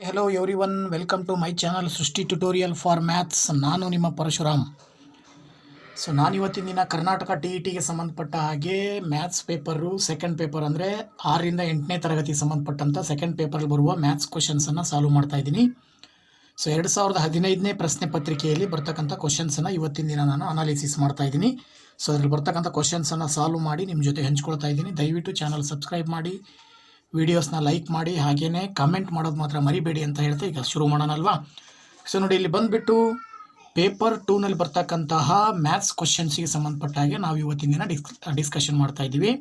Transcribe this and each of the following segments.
Hello everyone, welcome to my channel Srishti tutorial for maths. ನಾನು ನಿಮ್ಮ ಪರಶುರಾಮ್. ನಾನಿವತ್ತಿನ ದಿನ ಕರ್ನಾಟಕ ಟಿಗೆ ಸಂಬಂಧಪಟ್ಟ ಹಾಗೆ ಮ್ಯಾಥ್ಸ್ ಪೇಪರು ಸೆಕೆಂಡ್ ಪೇಪರ್ ಅಂದರೆ 6ರಿಂದ 8ನೇ ತರಗತಿಗೆ ಸಂಬಂಧಪಟ್ಟಂಥ ಸೆಕೆಂಡ್ ಪೇಪರಲ್ಲಿ ಬರುವ ಮ್ಯಾಥ್ಸ್ ಕ್ವಶನ್ಸನ್ನು ಸಾಲ್ವ್ ಮಾಡ್ತಾ ಇದ್ದೀನಿ. 2015ನೇ ಪ್ರಶ್ನೆ ಪತ್ರಿಕೆಯಲ್ಲಿ ಬರ್ತಕ್ಕಂಥ ಕ್ವಶನ್ಸನ್ನು ಇವತ್ತಿನ ದಿನ ನಾನು ಅನಾಲಿಸಿಸ್ ಮಾಡ್ತಾ ಇದ್ದೀನಿ. ಅದರಲ್ಲಿ ಬರ್ತಕ್ಕಂಥ ಕ್ವಶನ್ಸನ್ನು ಸಾಲ್ವ್ ಮಾಡಿ ನಿಮ್ಮ ಜೊತೆ ಹಂಚ್ಕೊಳ್ತಾ ಇದ್ದೀನಿ. ದಯವಿಟ್ಟು ಚಾನಲ್ ಸಬ್ಸ್ಕ್ರೈಬ್ ಮಾಡಿ, ವಿಡಿಯೋಸ್ನ ಲೈಕ್ ಮಾಡಿ, ಹಾಗೆಯೇ ಕಮೆಂಟ್ ಮಾಡೋದು ಮಾತ್ರ ಮರಿಬೇಡಿ ಅಂತ ಹೇಳ್ತಾ ಈಗ ಶುರು ಮಾಡೋಣಲ್ವಾ. ನೋಡಿ, ಇಲ್ಲಿ ಬಂದುಬಿಟ್ಟು ಪೇಪರ್ 2ನಲ್ಲಿ ಬರ್ತಕ್ಕಂತಹ ಮ್ಯಾಥ್ಸ್ ಕ್ವಶನ್ಸಿಗೆ ಸಂಬಂಧಪಟ್ಟ ಹಾಗೆ ನಾವು ಇವತ್ತಿನ ದಿನ ಡಿಸ್ಕಷನ್ ಮಾಡ್ತಾ ಇದ್ದೀವಿ.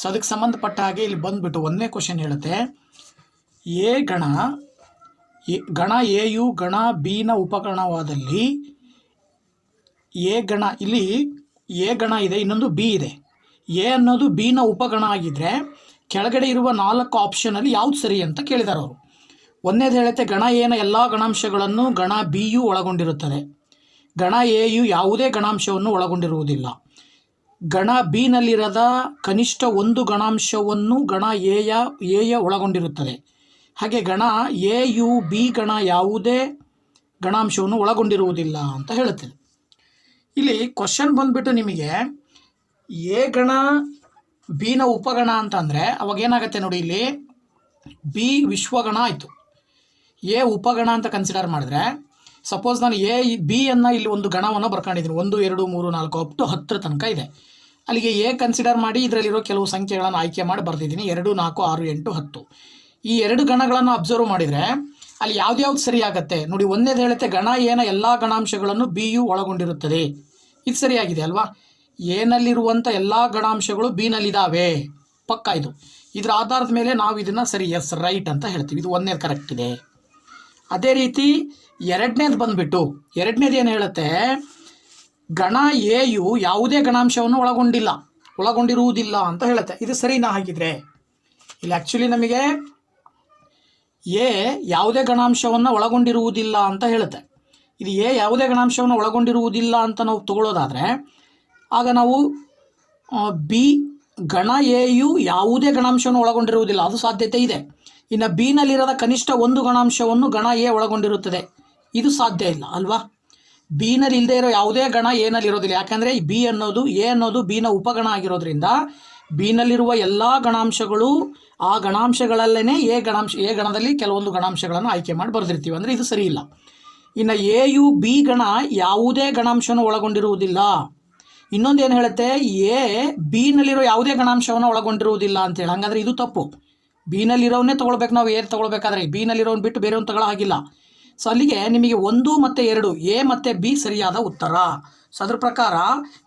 ಅದಕ್ಕೆ ಸಂಬಂಧಪಟ್ಟ ಹಾಗೆ ಇಲ್ಲಿ ಬಂದುಬಿಟ್ಟು 1ನೇ ಕ್ವಶನ್ ಹೇಳುತ್ತೆ, ಎ ಗಣ ಎಯು ಗಣ ಬಿನ ಉಪಗಣವಾದಲ್ಲಿ ಇಲ್ಲಿ ಎ ಗಣ ಇದೆ, ಇನ್ನೊಂದು ಬಿ ಇದೆ. ಎ ಅನ್ನೋದು ಬಿನ ಉಪಗಣ ಆಗಿದ್ದರೆ ಕೆಳಗಡೆ ಇರುವ 4 ಆಪ್ಷನಲ್ಲಿ ಯಾವ್ದು ಸರಿ ಅಂತ ಕೇಳಿದ್ದಾರೆ ಅವರು. 1ನೇದು ಹೇಳುತ್ತೆ, ಗಣ ಎನ ಎಲ್ಲ ಗಣಾಂಶಗಳನ್ನು ಗಣ ಬಿಯು ಒಳಗೊಂಡಿರುತ್ತದೆ. ಗಣ ಎಯು ಯಾವುದೇ ಗಣಾಂಶವನ್ನು ಒಳಗೊಂಡಿರುವುದಿಲ್ಲ. ಗಣ ಬಿನಲ್ಲಿರದ ಕನಿಷ್ಠ ಒಂದು ಗಣಾಂಶವನ್ನು ಗಣ ಎಯ ಒಳಗೊಂಡಿರುತ್ತದೆ. ಹಾಗೆ ಗಣ ಎ ಯು ಬಿ ಗಣ ಯಾವುದೇ ಗಣಾಂಶವನ್ನು ಒಳಗೊಂಡಿರುವುದಿಲ್ಲ ಅಂತ ಹೇಳುತ್ತದೆ. ಇಲ್ಲಿ ಕ್ವಶನ್ ಬಂದುಬಿಟ್ಟು ನಿಮಗೆ ಎ ಗಣ ಬಿನ ಉಪಗಣ ಅಂತಂದರೆ ಅವಾಗ ಏನಾಗುತ್ತೆ ನೋಡಿ, ಇಲ್ಲಿ ಬಿ ವಿಶ್ವಗಣ ಆಯಿತು, ಎ ಉಪಗಣ ಅಂತ ಕನ್ಸಿಡರ್ ಮಾಡಿದ್ರೆ, ಸಪೋಸ್ ನಾನು ಬಿಯನ್ನು ಇಲ್ಲಿ ಒಂದು ಗಣವನ್ನು ಬರ್ಕೊಂಡಿದ್ದೀನಿ, 1 2 3 4 ಅಪ್ ಟು 10 ತನಕ ಇದೆ. ಅಲ್ಲಿಗೆ ಎ ಕನ್ಸಿಡರ್ ಮಾಡಿ ಇದರಲ್ಲಿರೋ ಕೆಲವು ಸಂಖ್ಯೆಗಳನ್ನು ಆಯ್ಕೆ ಮಾಡಿ ಬರ್ತಿದ್ದೀನಿ, 2 4 6 8 10. ಈ 2 ಗಣಗಳನ್ನು ಅಬ್ಸರ್ವ್ ಮಾಡಿದರೆ ಅಲ್ಲಿ ಯಾವ್ದು ಸರಿ ಆಗುತ್ತೆ ನೋಡಿ. 1ನೇದು ಹೇಳುತ್ತೆ, ಗಣ ಎನ ಎಲ್ಲ ಗಣಾಂಶಗಳನ್ನು ಬಿಯು ಒಳಗೊಂಡಿರುತ್ತದೆ. ಇದು ಸರಿಯಾಗಿದೆ ಅಲ್ವಾ. ಏನಲ್ಲಿರುವಂಥ ಎಲ್ಲ ಗಣಾಂಶಗಳು ಬಿನಲ್ಲಿದ್ದಾವೆ, ಪಕ್ಕ ಇದು. ಇದರ ಆಧಾರದ ಮೇಲೆ ನಾವು ಇದನ್ನು ಸರಿ, ಎಸ್ ರೈಟ್ ಅಂತ ಹೇಳ್ತೀವಿ. ಇದು 1ನೇದು ಕರೆಕ್ಟ್ ಇದೆ. ಅದೇ ರೀತಿ 2ನೇದು ಬಂದುಬಿಟ್ಟು, 2ನೇದು ಏನು ಹೇಳುತ್ತೆ, ಗಣ ಎಯು ಯಾವುದೇ ಗಣಾಂಶವನ್ನು ಒಳಗೊಂಡಿರುವುದಿಲ್ಲ ಅಂತ ಹೇಳುತ್ತೆ. ಇದು ಸರಿನಾ? ಹಾಗಿದ್ರೆ ಇಲ್ಲಿ ಆ್ಯಕ್ಚುಲಿ ನಮಗೆ ಎ ಯಾವುದೇ ಗಣಾಂಶವನ್ನು ಒಳಗೊಂಡಿರುವುದಿಲ್ಲ ಅಂತ ಹೇಳುತ್ತೆ. ಇದು ಎ ಯಾವುದೇ ಗಣಾಂಶವನ್ನು ಒಳಗೊಂಡಿರುವುದಿಲ್ಲ ಅಂತ ನಾವು ತಗೊಳ್ಳೋದಾದರೆ ಆಗ ನಾವು ಬಿ ಗಣ ಎಯು ಯಾವುದೇ ಗಣಾಂಶವನ್ನು ಒಳಗೊಂಡಿರುವುದಿಲ್ಲ, ಅದು ಸಾಧ್ಯತೆ ಇದೆ. ಇನ್ನು ಬಿನಲ್ಲಿರದ ಕನಿಷ್ಠ ಒಂದು ಗಣಾಂಶವನ್ನು ಗಣ ಎ ಒಳಗೊಂಡಿರುತ್ತದೆ, ಇದು ಸಾಧ್ಯ ಇಲ್ಲ ಅಲ್ವಾ. ಬಿನಲ್ಲಿ ಇಲ್ಲದೆ ಇರೋ ಯಾವುದೇ ಗಣ ಎನಲ್ಲಿರೋದಿಲ್ಲ. ಯಾಕಂದರೆ ಎ ಅನ್ನೋದು ಬಿನ ಉಪಗಣ ಆಗಿರೋದ್ರಿಂದ ಬಿನಲ್ಲಿರುವ ಎಲ್ಲ ಗಣಾಂಶಗಳು ಆ ಗಣಾಂಶಗಳಲ್ಲೇ ಎ ಗಣದಲ್ಲಿ ಕೆಲವೊಂದು ಗಣಾಂಶಗಳನ್ನು ಆಯ್ಕೆ ಮಾಡಿ ಬರೆದಿರ್ತೀವಿ, ಅಂದರೆ ಇದು ಸರಿ ಇಲ್ಲ. ಇನ್ನು ಎ ಯು ಬಿ ಗಣ ಯಾವುದೇ ಗಣಾಂಶವನ್ನು ಒಳಗೊಂಡಿರುವುದಿಲ್ಲ. ಇನ್ನೊಂದು ಏನು ಹೇಳುತ್ತೆ, ಎ ಬಿನಲ್ಲಿರೋ ಯಾವುದೇ ಗಣಾಂಶವನ್ನು ಒಳಗೊಂಡಿರುವುದಿಲ್ಲ ಅಂತೇಳಿ. ಹಾಗಾದರೆ ಇದು ತಪ್ಪು. ಬಿನಲ್ಲಿರೋವನ್ನೇ ತೊಗೊಳ್ಬೇಕು ನಾವು. ಎ ತೊಗೊಳ್ಬೇಕಾದ್ರೆ ಬಿನಲ್ಲಿರೋನು ಬಿಟ್ಟು ಬೇರೆಯವ್ನು ತಗೊಳ್ಳೋ ಹಾಗಿಲ್ಲ. ಅಲ್ಲಿಗೆ ನಿಮಗೆ 1 ಮತ್ತು 2 ಎ ಮತ್ತು ಬಿ ಸರಿಯಾದ ಉತ್ತರ. ಅದ್ರ ಪ್ರಕಾರ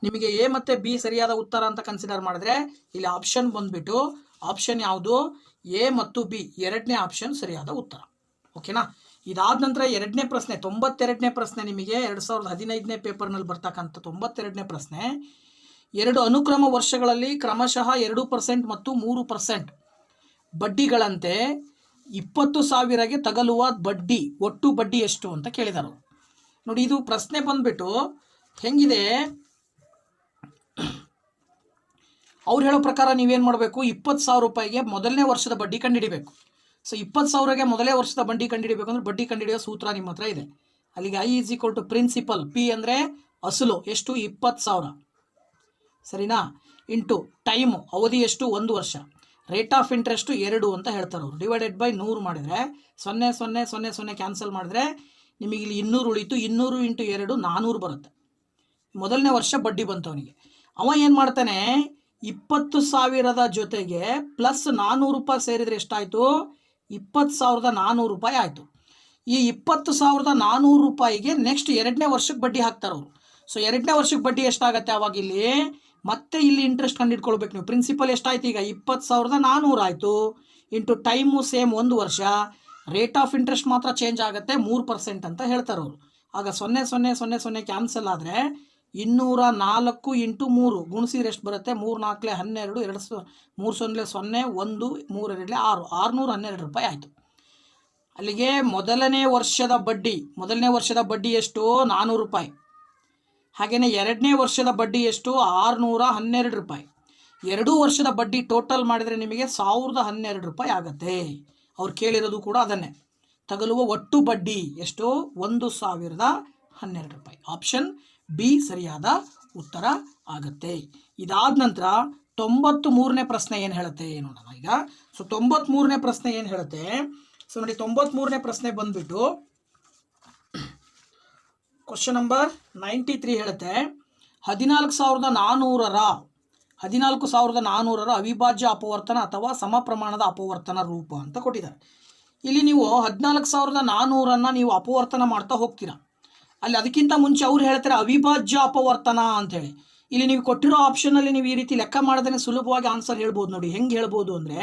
ನಿಮಗೆ ಎ ಮತ್ತು ಬಿ ಸರಿಯಾದ ಉತ್ತರ ಅಂತ ಕನ್ಸಿಡರ್ ಮಾಡಿದ್ರೆ ಇಲ್ಲಿ ಆಪ್ಷನ್ ಬಂದುಬಿಟ್ಟು ಆಪ್ಷನ್ ಯಾವುದು, ಎ ಮತ್ತು ಬಿ 2ನೇ ಆಪ್ಷನ್ ಸರಿಯಾದ ಉತ್ತರ. ಓಕೆನಾ. ಇದಾದ ನಂತರ 2ನೇ ಪ್ರಶ್ನೆ, 92ನೇ ಪ್ರಶ್ನೆ, ನಿಮಗೆ 2015ನೇ ಪೇಪರ್ನಲ್ಲಿ ಬರ್ತಕ್ಕಂಥ 92ನೇ ಪ್ರಶ್ನೆ. 2 ಅನುಕ್ರಮ ವರ್ಷಗಳಲ್ಲಿ ಕ್ರಮಶಃ 2% ಮತ್ತು 3% ಬಡ್ಡಿಗಳಂತೆ 20,000ಗೆ ತಗಲುವ ಬಡ್ಡಿ, ಒಟ್ಟು ಬಡ್ಡಿ ಎಷ್ಟು ಅಂತ ಕೇಳಿದರು ನೋಡಿ. ಇದು ಪ್ರಶ್ನೆ ಬಂದ್ಬಿಟ್ಟು ಹೆಂಗಿದೆ, ಅವ್ರು ಹೇಳೋ ಪ್ರಕಾರ ನೀವೇನು ಮಾಡಬೇಕು, 20,000 ರೂಪಾಯಿಗೆ ಮೊದಲನೇ ವರ್ಷದ ಬಡ್ಡಿ ಕಂಡುಹಿಡಿಬೇಕು. 20,000ಗೆ ಮೊದಲೇ ವರ್ಷದ ಬಡ್ಡಿ ಕಂಡುಹಿಡಿಬೇಕು ಅಂದ್ರೆ ಬಡ್ಡಿ ಕಂಡುಹಿಡಿಯೋ ಸೂತ್ರ ನಿಮ್ಮ ಹತ್ರ ಇದೆ. ಅಲ್ಲಿಗೆ I = ಪ್ರಿನ್ಸಿಪಲ್, ಪಿ ಅಂದರೆ ಅಸಲು ಎಷ್ಟು 20,000 ಸರಿನಾ, ಇಂಟು ಟೈಮು ಅವಧಿ ಎಷ್ಟು 1 ವರ್ಷ, ರೇಟ್ ಆಫ್ ಇಂಟ್ರೆಸ್ಟು 2 ಅಂತ ಹೇಳ್ತಾರೆ ಅವರು, ಡಿವೈಡೆಡ್ ಬೈ 100 ಮಾಡಿದರೆ 0 0 0 0 ಕ್ಯಾನ್ಸಲ್ ಮಾಡಿದ್ರೆ ನಿಮಗೆ ಇಲ್ಲಿ 200 ಉಳಿತು. 200 × 2 400 ಬರುತ್ತೆ. ಮೊದಲನೇ ವರ್ಷ ಬಡ್ಡಿ ಬಂತು ಅವನಿಗೆ. ಅವ ಏನು ಮಾಡ್ತಾನೆ, 20,000ದ ಜೊತೆಗೆ ಪ್ಲಸ್ 400 ರೂಪಾಯಿ ಸೇರಿದರೆ ಎಷ್ಟಾಯಿತು, 20,400 ರೂಪಾಯಿ ಆಯಿತು. ಈ 20,400 ರೂಪಾಯಿಗೆ ನೆಕ್ಸ್ಟ್ 2ನೇ ವರ್ಷಕ್ಕೆ ಬಡ್ಡಿ ಹಾಕ್ತಾರೆ ಅವರು. 2ನೇ ವರ್ಷಕ್ಕೆ ಬಡ್ಡಿ ಎಷ್ಟಾಗುತ್ತೆ ಆವಾಗ ಇಲ್ಲಿ ಮತ್ತೆ ಇಲ್ಲಿ ಇಂಟ್ರೆಸ್ಟ್ ಕಂಡುಹಿಡ್ಕೊಳ್ಬೇಕು ನೀವು. ಪ್ರಿನ್ಸಿಪಲ್ ಎಷ್ಟಾಯ್ತು ಈಗ 20,400 ಆಯಿತು, ಇಂಟು ಟೈಮು ಸೇಮ್ 1 ವರ್ಷ, ರೇಟ್ ಆಫ್ ಇಂಟ್ರೆಸ್ಟ್ ಮಾತ್ರ ಚೇಂಜ್ ಆಗುತ್ತೆ 3% ಅಂತ ಹೇಳ್ತಾರೆ ಅವರು. ಆಗ 0 0 0 0 ಕ್ಯಾನ್ಸಲ್ ಆದರೆ 204 × 3 ಗುಣಿಸಿದ್ರೆ ಎಷ್ಟು ಬರುತ್ತೆ, 3 4 12, 2 3 0 0 1 3 2 6 612 ರೂಪಾಯಿ ಆಯಿತು. ಅಲ್ಲಿಗೆ ಮೊದಲನೇ ವರ್ಷದ ಬಡ್ಡಿ ಎಷ್ಟು 400 ರೂಪಾಯಿ. ಹಾಗೆಯೇ 2ನೇ ವರ್ಷದ ಬಡ್ಡಿ ಎಷ್ಟು 612 ರೂಪಾಯಿ. 2 ವರ್ಷದ ಬಡ್ಡಿ ಟೋಟಲ್ ಮಾಡಿದರೆ ನಿಮಗೆ 1012 ರೂಪಾಯಿ ಆಗುತ್ತೆ. ಅವ್ರು ಕೇಳಿರೋದು ಕೂಡ ಅದನ್ನೇ. ತಗಲುವ ಒಟ್ಟು ಬಡ್ಡಿ ಎಷ್ಟು? 1012 ರೂಪಾಯಿ. ಆಪ್ಷನ್ ಬಿ ಸರಿಯಾದ ಉತ್ತರ ಆಗುತ್ತೆ. ಇದಾದ ನಂತರ 93ನೇ ಪ್ರಶ್ನೆ ಏನು ಹೇಳುತ್ತೆ ನೋಡೋಣ ಈಗ. ಸೊ 93ನೇ ಪ್ರಶ್ನೆ ಏನು ಹೇಳುತ್ತೆ? ಸೊ ನೋಡಿ 93ನೇ ಪ್ರಶ್ನೆ ಬಂದ್ಬಿಟ್ಟು ಕ್ವಶನ್ ನಂಬರ್ 93 ಹೇಳುತ್ತೆ 14,400ರ ಅವಿಭಾಜ್ಯ ಅಪವರ್ತನ ಅಥವಾ ಸಮ ಪ್ರಮಾಣದ ಅಪವರ್ತನ ರೂಪ ಅಂತ ಕೊಟ್ಟಿದ್ದಾರೆ. ಇಲ್ಲಿ ನೀವು 14,400 ನೀವು ಅಪವರ್ತನ ಮಾಡ್ತಾ ಹೋಗ್ತೀರಾ. ಅಲ್ಲಿ ಅದಕ್ಕಿಂತ ಮುಂಚೆ ಅವ್ರು ಹೇಳ್ತಾರೆ ಅವಿಭಾಜ್ಯ ಅಪವರ್ತನ ಅಂಥೇಳಿ. ಇಲ್ಲಿ ನೀವು ಕೊಟ್ಟಿರೋ ಆಪ್ಷನಲ್ಲಿ ನೀವು ಈ ರೀತಿ ಲೆಕ್ಕ ಮಾಡಿದ್ರೆ ಸುಲಭವಾಗಿ ಆನ್ಸರ್ ಹೇಳ್ಬೋದು. ನೋಡಿ ಹೆಂಗೆ ಹೇಳ್ಬೋದು ಅಂದರೆ,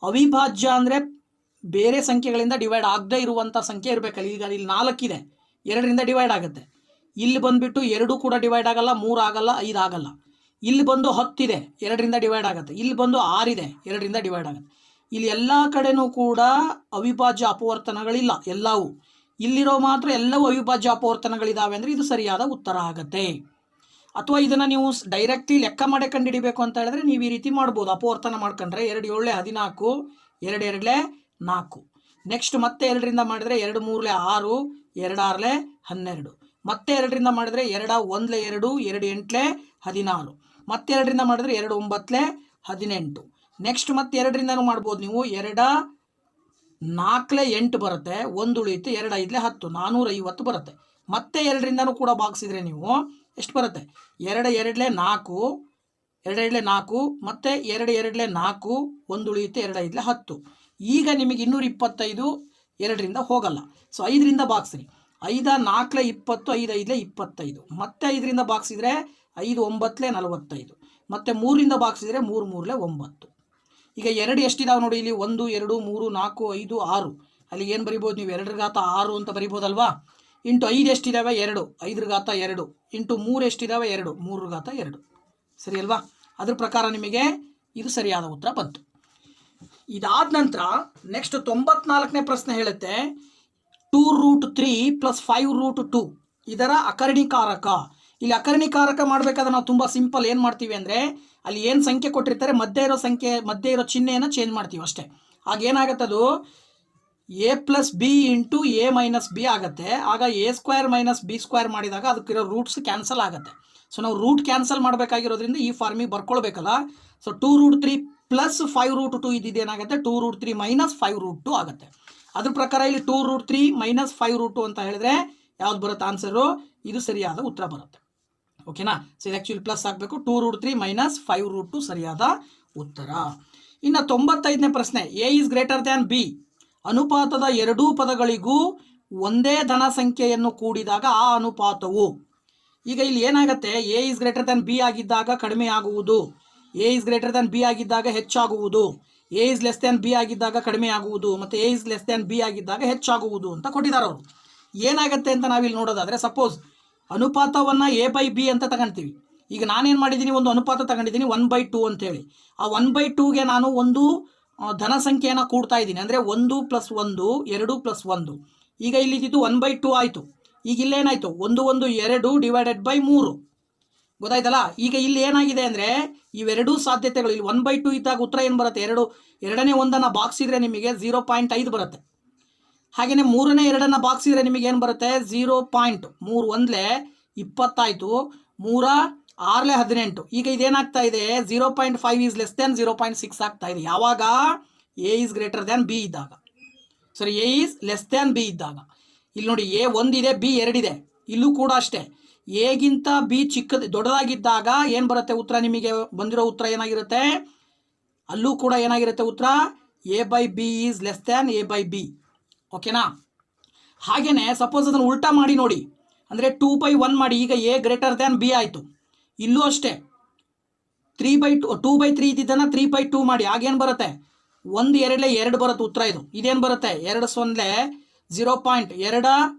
ಅವಿಭಾಜ್ಯ ಅಂದರೆ ಬೇರೆ ಸಂಖ್ಯೆಗಳಿಂದ ಡಿವೈಡ್ ಆಗದೇ ಇರುವಂಥ ಸಂಖ್ಯೆ ಇರಬೇಕಲ್ಲ. ಈಗ ಇಲ್ಲಿ 4 ಇದೆ, 2ರಿಂದ ಡಿವೈಡ್ ಆಗುತ್ತೆ. ಇಲ್ಲಿ ಬಂದುಬಿಟ್ಟು 2 ಕೂಡ ಡಿವೈಡ್ ಆಗಲ್ಲ, 3 ಆಗಲ್ಲ, 5 ಆಗಲ್ಲ. ಇಲ್ಲಿ ಬಂದು 10 ಇದೆ, 2ರಿಂದ ಡಿವೈಡ್ ಆಗುತ್ತೆ. ಇಲ್ಲಿ ಬಂದು 6 ಇದೆ, 2ರಿಂದ ಡಿವೈಡ್ ಆಗುತ್ತೆ. ಇಲ್ಲಿ ಎಲ್ಲ ಕಡೆನೂ ಕೂಡ ಅವಿಭಾಜ್ಯ ಅಪವರ್ತನಗಳಿಲ್ಲ ಎಲ್ಲವೂ. ಇಲ್ಲಿರೋ ಮಾತ್ರ ಎಲ್ಲವೂ ಅವಿಭಾಜ್ಯ ಅಪವರ್ತನಗಳಿದ್ದಾವೆ ಅಂದರೆ ಇದು ಸರಿಯಾದ ಉತ್ತರ ಆಗುತ್ತೆ. ಅಥವಾ ಇದನ್ನು ನೀವು ಡೈರೆಕ್ಟ್ಲಿ ಲೆಕ್ಕ ಮಾಡಿ ಕಂಡುಹಿಡಿಬೇಕು ಅಂತ ಹೇಳಿದ್ರೆ ನೀವು ಈ ರೀತಿ ಮಾಡ್ಬೋದು. ಅಪವರ್ತನ ಮಾಡ್ಕೊಂಡ್ರೆ 2 7 14, 2 2 4. ನೆಕ್ಸ್ಟ್ ಮತ್ತೆ 2ರಿಂದ ಮಾಡಿದರೆ 2 3 6, 2 6 12. ಮತ್ತೆ 2ರಿಂದ ಮಾಡಿದರೆ 2 1 2, 2 8 16. ಮತ್ತೆ 2ರಿಂದ ಮಾಡಿದರೆ 2 9 18. ನೆಕ್ಸ್ಟ್ ಮತ್ತೆ 2ರಿಂದನೂ ಮಾಡ್ಬೋದು ನೀವು. 2 4 8 ಬರುತ್ತೆ, 1 ಉಳಿಯುತ್ತೆ, 2 5 10, 450 ಬರುತ್ತೆ. ಮತ್ತೆ 2ರಿಂದನೂ ಕೂಡ ಭಾಗಿಸಿದ್ರೆ ನೀವು ಎಷ್ಟು ಬರುತ್ತೆ? 2 2 4, 2 2 4, ಮತ್ತೆ 2 2 4, 1 ಉಳಿಯುತ್ತೆ, 2 5 10. ಈಗ ನಿಮಗೆ 225 2ರಿಂದ ಹೋಗಲ್ಲ. ಸೊ 5ರಿಂದ ಭಾಗಿಸ್ರಿ. 5 4 20, 5 5 25. ಮತ್ತೆ 5ರಿಂದ ಭಾಗಿಸಿದ್ರೆ 5 9 45. ಮತ್ತೆ 3ರಿಂದ ಭಾಗಿಸಿದ್ರೆ 3 3 9. ಈಗ 2 ಎಷ್ಟಿದಾವೆ ನೋಡಿ ಇಲ್ಲಿ? 1 2 3 4 5 6. ಅಲ್ಲಿ ಏನು ಬರಿಬೋದು ನೀವು? 2 ಘಾತ 6 ಅಂತ ಬರಿಬೋದಲ್ವಾ? ಇಂಟು 5 ಎಷ್ಟಿದ್ದಾವೆ? 2, 5 ಘಾತ 2. ಇಂಟು 3 ಎಷ್ಟಿದ್ದಾವೆ? 2, 3 ಘಾತ 2. ಸರಿ ಅಲ್ವಾ? ಅದ್ರ ಪ್ರಕಾರ ನಿಮಗೆ ಇದು ಸರಿಯಾದ ಉತ್ತರ ಬಂತು. ಇದಾದ ನಂತರ ನೆಕ್ಸ್ಟ್ 94ನೇ ಪ್ರಶ್ನೆ ಹೇಳುತ್ತೆ 2√3 + 5√2 ಇದರ ಅಕರ್ಣೀಕಾರಕ. ಇಲ್ಲಿ ಅಕರ್ಣೀಕಾರಕ ಮಾಡಬೇಕಾದ್ರೆ ನಾವು ತುಂಬ ಸಿಂಪಲ್ ಏನು ಮಾಡ್ತೀವಿ ಅಂದರೆ, ಅಲ್ಲಿ ಏನು ಸಂಖ್ಯೆ ಕೊಟ್ಟಿರ್ತಾರೆ ಮಧ್ಯೆ ಇರೋ ಚಿಹ್ನೆಯನ್ನು ಚೇಂಜ್ ಮಾಡ್ತೀವಿ ಅಷ್ಟೇ. ಆಗ ಏನಾಗುತ್ತೆ? ಅದು a + b × a - b ಆಗುತ್ತೆ. ಆಗ a² - b² ಮಾಡಿದಾಗ ಅದಕ್ಕಿರೋ ರೂಟ್ಸ್ ಕ್ಯಾನ್ಸಲ್ ಆಗುತ್ತೆ. ಸೊ ನಾವು ರೂಟ್ ಕ್ಯಾನ್ಸಲ್ ಮಾಡಬೇಕಾಗಿರೋದ್ರಿಂದ ಈ ಫಾರ್ಮಿಗೆ ಬರ್ಕೊಳ್ಬೇಕಲ್ಲ. ಸೊ 2√3 + 5√2 ಇದೇನಾಗುತ್ತೆ? 2√3 - 5√2 ಆಗುತ್ತೆ. ಅದ್ರ ಪ್ರಕಾರ ಇಲ್ಲಿ 2√3 - 5√2 ಅಂತ ಹೇಳಿದ್ರೆ ಯಾವ್ದು ಬರುತ್ತೆ ಆನ್ಸರು? ಇದು ಸರಿಯಾದ ಉತ್ತರ ಬರುತ್ತೆ. ಓಕೆನಾ? ಸೊ ಇದು ಆ್ಯಕ್ಚುಲಿ ಪ್ಲಸ್ ಆಗಬೇಕು. 2√3 - 5√2 ಸರಿಯಾದ ಉತ್ತರ. ಇನ್ನು 95ನೇ ಪ್ರಶ್ನೆ a > b ಅನುಪಾತದ ಎರಡೂ ಪದಗಳಿಗೂ ಒಂದೇ ಧನ ಸಂಖ್ಯೆಯನ್ನು ಕೂಡಿದಾಗ ಆ ಅನುಪಾತವು. ಈಗ ಇಲ್ಲಿ ಏನಾಗುತ್ತೆ? a > b ಆಗಿದ್ದಾಗ ಕಡಿಮೆ ಆಗುವುದು, a > b ಆಗಿದ್ದಾಗ ಹೆಚ್ಚಾಗುವುದು, a b ಆಗಿದ್ದಾಗ ಕಡಿಮೆ ಆಗುವುದು, ಮತ್ತು a b ಆಗಿದ್ದಾಗ ಹೆಚ್ಚಾಗುವುದು ಅಂತ ಕೊಟ್ಟಿದ್ದಾರೆ ಅವರು. ಏನಾಗುತ್ತೆ ಅಂತ ನಾವಿಲ್ಲಿ ನೋಡೋದಾದರೆ, ಸಪೋಸ್ ಅನುಪಾತವನ್ನು a/b ಅಂತ ತಗೊಳ್ತೀವಿ. ಈಗ ನಾನೇನು ಮಾಡಿದ್ದೀನಿ? ಒಂದು ಅನುಪಾತ ತಗೊಂಡಿದ್ದೀನಿ 1/2 ಅಂತೇಳಿ. ಆ 1/2ಗೆ ನಾನು ಒಂದು ಧನ ಸಂಖ್ಯೆಯನ್ನು ಕೂಡ್ತಾ ಇದ್ದೀನಿ. ಅಂದರೆ 1 + 1 2 + 1. ಈಗ ಇಲ್ಲಿ ಇದು 1/2 ಆಯಿತು. ಈಗ ಇಲ್ಲೇನಾಯಿತು? 1 1 2 / 3. ಗೊತ್ತಾಯ್ತಲ್ಲ? ಈಗ ಇಲ್ಲಿ ಏನಾಗಿದೆ ಅಂದರೆ ಇವೆರಡೂ ಸಾಧ್ಯತೆಗಳು. ಇಲ್ಲಿ 1/2 ಇದ್ದಾಗ ಉತ್ತರ ಏನು ಬರುತ್ತೆ? ಎರಡನೇ ಒಂದನ್ನು ಬಾಕ್ಸಿದ್ರೆ ನಿಮಗೆ 0.5 ಬರುತ್ತೆ. ಹಾಗೆಯೇ ಮೂರನೇ 2ನ್ನು ಬಾಕ್ಸಿದ್ರೆ ನಿಮಗೆ ಏನು ಬರುತ್ತೆ? 0.3 1 20 ಆಯಿತು, 3 6 18. ಈಗ ಇದೇನಾಗ್ತಾ ಇದೆ? 0.5 > 0.6 ಆಗ್ತಾ ಇದೆ. ಯಾವಾಗ? a > b ಇದ್ದಾಗ. ಸರಿ, a > b ಇದ್ದಾಗ. ಇಲ್ಲಿ ನೋಡಿ a 1 ಇದೆ, b 2 ಇದೆ. ಇಲ್ಲೂ ಕೂಡ ಅಷ್ಟೇ. ಎಗಿಂತ b ದೊಡ್ಡದಾಗಿದ್ದಾಗ ಏನು ಬರುತ್ತೆ ಉತ್ತರ? ನಿಮಗೆ ಬಂದಿರೋ ಉತ್ತರ ಏನಾಗಿರುತ್ತೆ? ಅಲ್ಲೂ ಕೂಡ ಏನಾಗಿರುತ್ತೆ ಉತ್ತರ? a/b > a/b. ಓಕೆನಾ? ಹಾಗೆಯೇ ಸಪೋಸ್ ಅದನ್ನು ಉಲ್ಟಾ ಮಾಡಿ ನೋಡಿ, ಅಂದರೆ 2/1 ಮಾಡಿ. ಈಗ a > b ಆಯಿತು. ಇಲ್ಲೂ ಅಷ್ಟೇ 2/3 ಇದ್ದಿದ್ದನ್ನು 3/2 ಮಾಡಿ. ಆಗೇನು ಬರುತ್ತೆ? 1 2 2 ಬರುತ್ತೆ ಉತ್ತರ. ಇದೇನು ಬರುತ್ತೆ? 2 0 0.2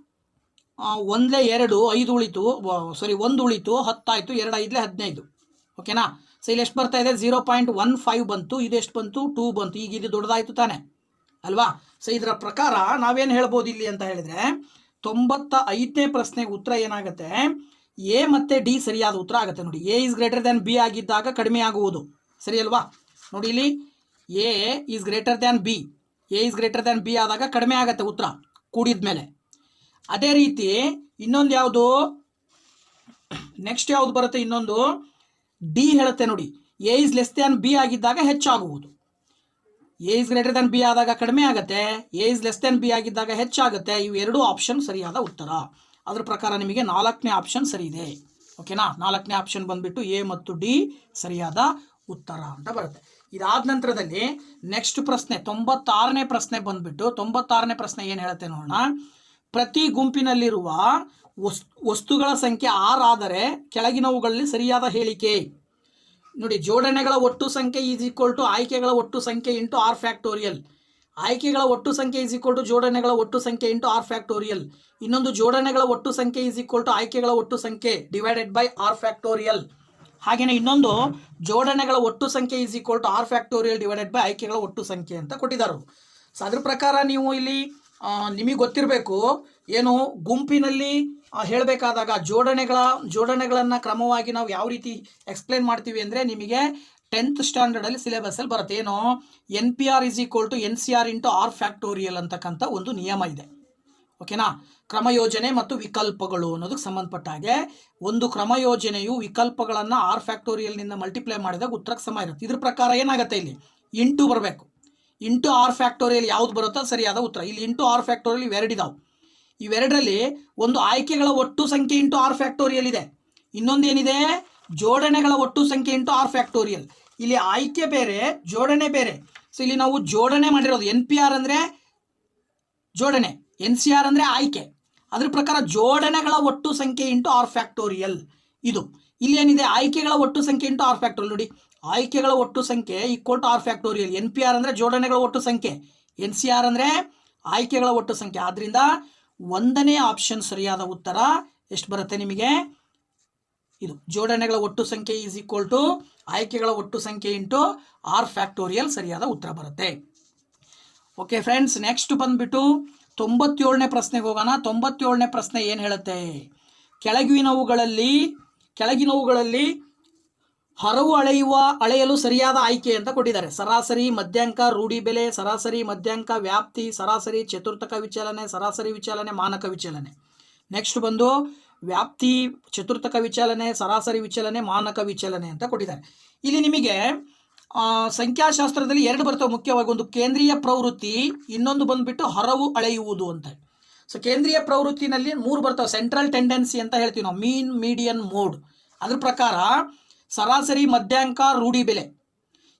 1 2 5 ಉಳಿತು, ಸಾರಿ 1 ಉಳಿತು, 10 ಆಯಿತು, 2 5 15. ಓಕೆನಾ? ಸೊ ಇಲ್ಲಿ ಎಷ್ಟು ಬರ್ತಾ ಇದೆ? 0.15 ಬಂತು. ಇದು ಎಷ್ಟು ಬಂತು? 2 ಬಂತು. ಈಗ ಇದು ದೊಡ್ಡದಾಯಿತು ತಾನೆ ಅಲ್ವಾ? ಸೊ ಇದರ ಪ್ರಕಾರ ನಾವೇನು ಹೇಳ್ಬೋದು ಇಲ್ಲಿ ಅಂತ ಹೇಳಿದರೆ, 95ನೇ ಪ್ರಶ್ನೆಗೆ ಉತ್ತರ ಏನಾಗುತ್ತೆ? ಎ ಮತ್ತು ಡಿ ಸರಿಯಾದ ಉತ್ತರ ಆಗುತ್ತೆ. ನೋಡಿ, a > b ಆಗಿದ್ದಾಗ ಕಡಿಮೆ ಆಗುವುದು. ಸರಿ ಅಲ್ವಾ? ನೋಡಿ ಇಲ್ಲಿ a > b A is greater than B ಆದಾಗ ಕಡಿಮೆ ಆಗುತ್ತೆ ಉತ್ತರ ಕೂಡಿದ ಮೇಲೆ. ಅದೇ ರೀತಿ ಇನ್ನೊಂದು ಯಾವುದು, ನೆಕ್ಸ್ಟ್ ಯಾವುದು ಬರುತ್ತೆ, ಇನ್ನೊಂದು ಡಿ ಹೇಳುತ್ತೆ ನೋಡಿ, A is less than B ಆಗಿದ್ದಾಗ ಹೆಚ್ಚಾಗುವುದು. A is greater than B ಆದಾಗ ಕಡಿಮೆ ಆಗುತ್ತೆ, A is less than B ಆಗಿದ್ದಾಗ ಹೆಚ್ಚಾಗುತ್ತೆ. ಇವು ಎರಡೂ ಆಪ್ಷನ್ ಸರಿಯಾದ ಉತ್ತರ. ಅದ್ರ ಪ್ರಕಾರ ನಿಮಗೆ 4ನೇ ಆಪ್ಷನ್ ಸರಿ ಇದೆ. ಓಕೆನಾ, 4ನೇ ಆಪ್ಷನ್ ಬಂದ್ಬಿಟ್ಟು ಎ ಮತ್ತು ಡಿ ಸರಿಯಾದ ಉತ್ತರ ಅಂತ ಬರುತ್ತೆ. ಇದಾದ ನಂತರದಲ್ಲಿ ನೆಕ್ಸ್ಟ್ ಪ್ರಶ್ನೆ 96ನೇ ಪ್ರಶ್ನೆ ಬಂದ್ಬಿಟ್ಟು, 96ನೇ ಪ್ರಶ್ನೆ ಏನು ಹೇಳುತ್ತೆ ನೋಡೋಣ. ಪ್ರತಿ ಗುಂಪಿನಲ್ಲಿರುವ ವಸ್ತುಗಳ ಸಂಖ್ಯೆ 6 ಆದರೆ ಕೆಳಗಿನವುಗಳಲ್ಲಿ ಸರಿಯಾದ ಹೇಳಿಕೆ. ನೋಡಿ, ಜೋಡಣೆಗಳ ಒಟ್ಟು ಸಂಖ್ಯೆ ಈಸ್ ಈಕ್ವಲ್ ಟು ಆಯ್ಕೆಗಳ ಒಟ್ಟು ಸಂಖ್ಯೆ ಇಂಟು ಆರ್ ಫ್ಯಾಕ್ಟೋರಿಯಲ್. ಆಯ್ಕೆಗಳ ಒಟ್ಟು ಸಂಖ್ಯೆ ಈಸ್ ಈಕ್ವಲ್ ಟು ಜೋಡಣೆಗಳ ಒಟ್ಟು ಸಂಖ್ಯೆ ಇಂಟು ಆರ್ ಫ್ಯಾಕ್ಟೋರಿಯಲ್. ಇನ್ನೊಂದು ಜೋಡಣೆಗಳ ಒಟ್ಟು ಸಂಖ್ಯೆ ಈಸ್ ಈಕ್ವಲ್ ಟು ಆಯ್ಕೆಗಳ ಒಟ್ಟು ಸಂಖ್ಯೆ ಡಿವೈಡೆಡ್ ಬೈ ಆರ್ ಫ್ಯಾಕ್ಟೋರಿಯಲ್. ಹಾಗೆಯೇ ಇನ್ನೊಂದು ಜೋಡಣೆಗಳ ಒಟ್ಟು ಸಂಖ್ಯೆ is equal to r factorial divided by ಆಯ್ಕೆಗಳ ಒಟ್ಟು ಸಂಖ್ಯೆ ಅಂತ ಕೊಟ್ಟಿದ್ದಾರೆ. ಸೊ ಅದ್ರ ಪ್ರಕಾರ ನೀವು ಇಲ್ಲಿ ನಿಮಗೆ ಗೊತ್ತಿರಬೇಕು ಏನು, ಗುಂಪಿನಲ್ಲಿ ಹೇಳಬೇಕಾದಾಗ ಜೋಡಣೆಗಳನ್ನು ಕ್ರಮವಾಗಿ ನಾವು ಯಾವ ರೀತಿ ಎಕ್ಸ್ಪ್ಲೇನ್ ಮಾಡ್ತೀವಿ ಅಂದರೆ, ನಿಮಗೆ 10th ಸ್ಟ್ಯಾಂಡರ್ಡಲ್ಲಿ ಸಿಲೆಬಸ್ಸಲ್ಲಿ ಬರುತ್ತೆ. ಏನು, NPR is equal to NCR into r factorial ಅಂತಕ್ಕಂಥ ಒಂದು ನಿಯಮ ಇದೆ. ಓಕೆನಾ, ಕ್ರಮಯೋಜನೆ ಮತ್ತು ವಿಕಲ್ಪಗಳು ಅನ್ನೋದಕ್ಕೆ ಸಂಬಂಧಪಟ್ಟ ಹಾಗೆ ಒಂದು ಕ್ರಮಯೋಜನೆಯು ವಿಕಲ್ಪಗಳನ್ನು ಆರ್ ಫ್ಯಾಕ್ಟೋರಿಯಲ್ನಿಂದ ಮಲ್ಟಿಪ್ಲೈ ಮಾಡಿದಾಗ ಉತ್ತರಕ್ಕೆ ಸಮ ಇರುತ್ತೆ. ಇದ್ರ ಪ್ರಕಾರ ಏನಾಗುತ್ತೆ, ಇಲ್ಲಿ ಇಂಟು ಬರಬೇಕು. ಇಂಟು ಆರ್ ಫ್ಯಾಕ್ಟೋರಿಯಲ್ ಯಾವ್ದು ಬರುತ್ತೋ ಸರಿಯಾದ ಉತ್ತರ. ಇಲ್ಲಿ ಇಂಟು ಆರ್ ಫ್ಯಾಕ್ಟೋರಿಯಲ್ ಇವೆರಡು ಇದಾವೆ. ಇವೆರಡರಲ್ಲಿ ಒಂದು ಆಯ್ಕೆಗಳ ಒಟ್ಟು ಸಂಖ್ಯೆ ಇಂಟು ಆರ್ ಫ್ಯಾಕ್ಟೋರಿಯಲ್ ಇದೆ, ಇನ್ನೊಂದು ಏನಿದೆ ಜೋಡಣೆಗಳ ಒಟ್ಟು ಸಂಖ್ಯೆ ಇಂಟು ಆರ್ ಫ್ಯಾಕ್ಟೋರಿಯಲ್. ಇಲ್ಲಿ ಆಯ್ಕೆ ಬೇರೆ, ಜೋಡಣೆ ಬೇರೆ. ಸೊ ಇಲ್ಲಿ ನಾವು ಜೋಡಣೆ ಮಾಡಿರೋದು NPR ಅಂದರೆ ಜೋಡಣೆ, NCR ಅಂದರೆ ಆಯ್ಕೆ. ಅದ್ರ ಪ್ರಕಾರ ಜೋಡಣೆಗಳ ಒಟ್ಟು ಸಂಖ್ಯೆ ಇಂಟು ಆರ್ ಫ್ಯಾಕ್ಟೋರಿಯಲ್ ಇದು. ಇಲ್ಲಿ ಏನಿದೆ, ಆಯ್ಕೆಗಳ ಒಟ್ಟು ಸಂಖ್ಯೆ ಇಂಟು ಆರ್ ಫ್ಯಾಕ್ಟೋರಿಯಲ್. ನೋಡಿ, ಆಯ್ಕೆಗಳ ಒಟ್ಟು ಸಂಖ್ಯೆ equal to r factorial. NPR ಅಂದರೆ ಜೋಡಣೆಗಳ ಒಟ್ಟು ಸಂಖ್ಯೆ, NCR ಅಂದರೆ ಆಯ್ಕೆಗಳ ಒಟ್ಟು ಸಂಖ್ಯೆ. ಆದ್ದರಿಂದ 1ನೇ ಆಪ್ಷನ್ ಸರಿಯಾದ ಉತ್ತರ. ಎಷ್ಟು ಬರುತ್ತೆ ನಿಮಗೆ, ಇದು ಜೋಡಣೆಗಳ ಒಟ್ಟು ಸಂಖ್ಯೆ ಈಸ್ ಈಕ್ವಲ್ ಟು ಆಯ್ಕೆಗಳ ಒಟ್ಟು ಸಂಖ್ಯೆ ಇಂಟು ಆರ್ ಫ್ಯಾಕ್ಟೋರಿಯಲ್ ಸರಿಯಾದ ಉತ್ತರ ಬರುತ್ತೆ. ಓಕೆ ಫ್ರೆಂಡ್ಸ್, ನೆಕ್ಸ್ಟ್ ಬಂದ್ಬಿಟ್ಟು 97ನೇ ಪ್ರಶ್ನೆಗೆ ಹೋಗೋಣ. 97ನೇ ಪ್ರಶ್ನೆ ಏನು ಹೇಳುತ್ತೆ, ಕೆಳಗಿನವುಗಳಲ್ಲಿ ಹರವು ಅಳೆಯಲು ಸರಿಯಾದ ಆಯ್ಕೆ ಅಂತ ಕೊಟ್ಟಿದ್ದಾರೆ. ಸರಾಸರಿ, ಮಧ್ಯಾಂಕ, ರೂಢಿ ಬೆಲೆ, ಸರಾಸರಿ, ಮಧ್ಯಾಂಕ, ವ್ಯಾಪ್ತಿ, ಸರಾಸರಿ, ಚತುರ್ಥಕ ವಿಚಲನೆ, ಸರಾಸರಿ ವಿಚಲನೆ, ಮಾನಕ ವಿಚಲನೆ. ನೆಕ್ಸ್ಟ್ ಬಂದು ವ್ಯಾಪ್ತಿ, ಚತುರ್ಥಕ ವಿಚಲನೆ, ಸರಾಸರಿ ವಿಚಲನೆ, ಮಾನಕ ವಿಚಲನೆ ಅಂತ ಕೊಟ್ಟಿದ್ದಾರೆ. ಇಲ್ಲಿ ನಿಮಗೆ ಸಂಖ್ಯಾಶಾಸ್ತ್ರದಲ್ಲಿ 2 ಬರ್ತವೆ ಮುಖ್ಯವಾಗಿ. ಒಂದು ಕೇಂದ್ರೀಯ ಪ್ರವೃತ್ತಿ, ಇನ್ನೊಂದು ಬಂದುಬಿಟ್ಟು ಹರವು ಅಳೆಯುವುದು ಅಂತ. ಸೊ ಕೇಂದ್ರೀಯ ಪ್ರವೃತ್ತಿನಲ್ಲಿ 3 ಬರ್ತವೆ. ಸೆಂಟ್ರಲ್ ಟೆಂಡೆನ್ಸಿ ಅಂತ ಹೇಳ್ತೀವಿ ನಾವು, ಮೀನ್, ಮೀಡಿಯನ್, ಮೋಡ್. ಅದ್ರ ಪ್ರಕಾರ ಸರಾಸರಿ, ಮಧ್ಯಾಂಕ, ರೂಢಿ ಬೆಲೆ.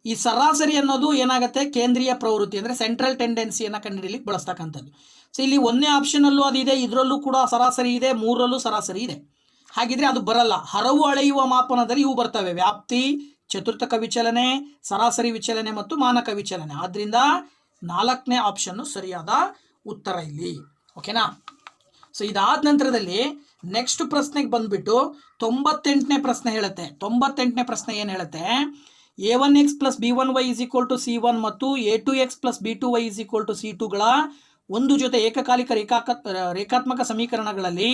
ಈ ಸರಾಸರಿ ಅನ್ನೋದು ಏನಾಗುತ್ತೆ, ಕೇಂದ್ರೀಯ ಪ್ರವೃತ್ತಿ ಅಂದರೆ ಸೆಂಟ್ರಲ್ ಟೆಂಡೆನ್ಸಿಯನ್ನು ಕಂಡುಹಿಡಿಯಲಿಕ್ಕೆ ಬಳಸ್ತಕ್ಕಂಥದ್ದು. ಸೊ ಇಲ್ಲಿ 1ನೇ ಆಪ್ಷನಲ್ಲೂ ಅದಿದೆ, ಇದರಲ್ಲೂ ಕೂಡ ಸರಾಸರಿ ಇದೆ, 3ರಲ್ಲೂ ಸರಾಸರಿ ಇದೆ. ಹಾಗಿದ್ರೆ ಅದು ಬರಲ್ಲ. ಹರವು ಅಳೆಯುವ ಮಾಪನದಲ್ಲಿ ಇವು ಬರ್ತವೆ, ವ್ಯಾಪ್ತಿ, ಚತುರ್ಥಕ ವಿಚಲನೆ, ಸರಾಸರಿ ವಿಚಲನೆ ಮತ್ತು ಮಾನಕ ವಿಚಲನೆ. ಆದ್ದರಿಂದ 4ನೇ ಆಪ್ಷನ್ನು ಸರಿಯಾದ ಉತ್ತರ ಇಲ್ಲಿ. ಓಕೆನಾ. ಸೊ ಇದಾದ ನಂತರದಲ್ಲಿ ನೆಕ್ಸ್ಟ್ ಪ್ರಶ್ನೆಗೆ ಬಂದುಬಿಟ್ಟು 98ನೇ ಪ್ರಶ್ನೆ ಹೇಳುತ್ತೆ. 98ನೇ ಪ್ರಶ್ನೆ ಏನು ಹೇಳುತ್ತೆ, A1x + B1y = C1 ಮತ್ತು A2x + B2y = C2ಗಳ ಒಂದು ಜೊತೆ ಏಕಕಾಲಿಕ ರೇಖಾತ್ಮಕ ಸಮೀಕರಣಗಳಲ್ಲಿ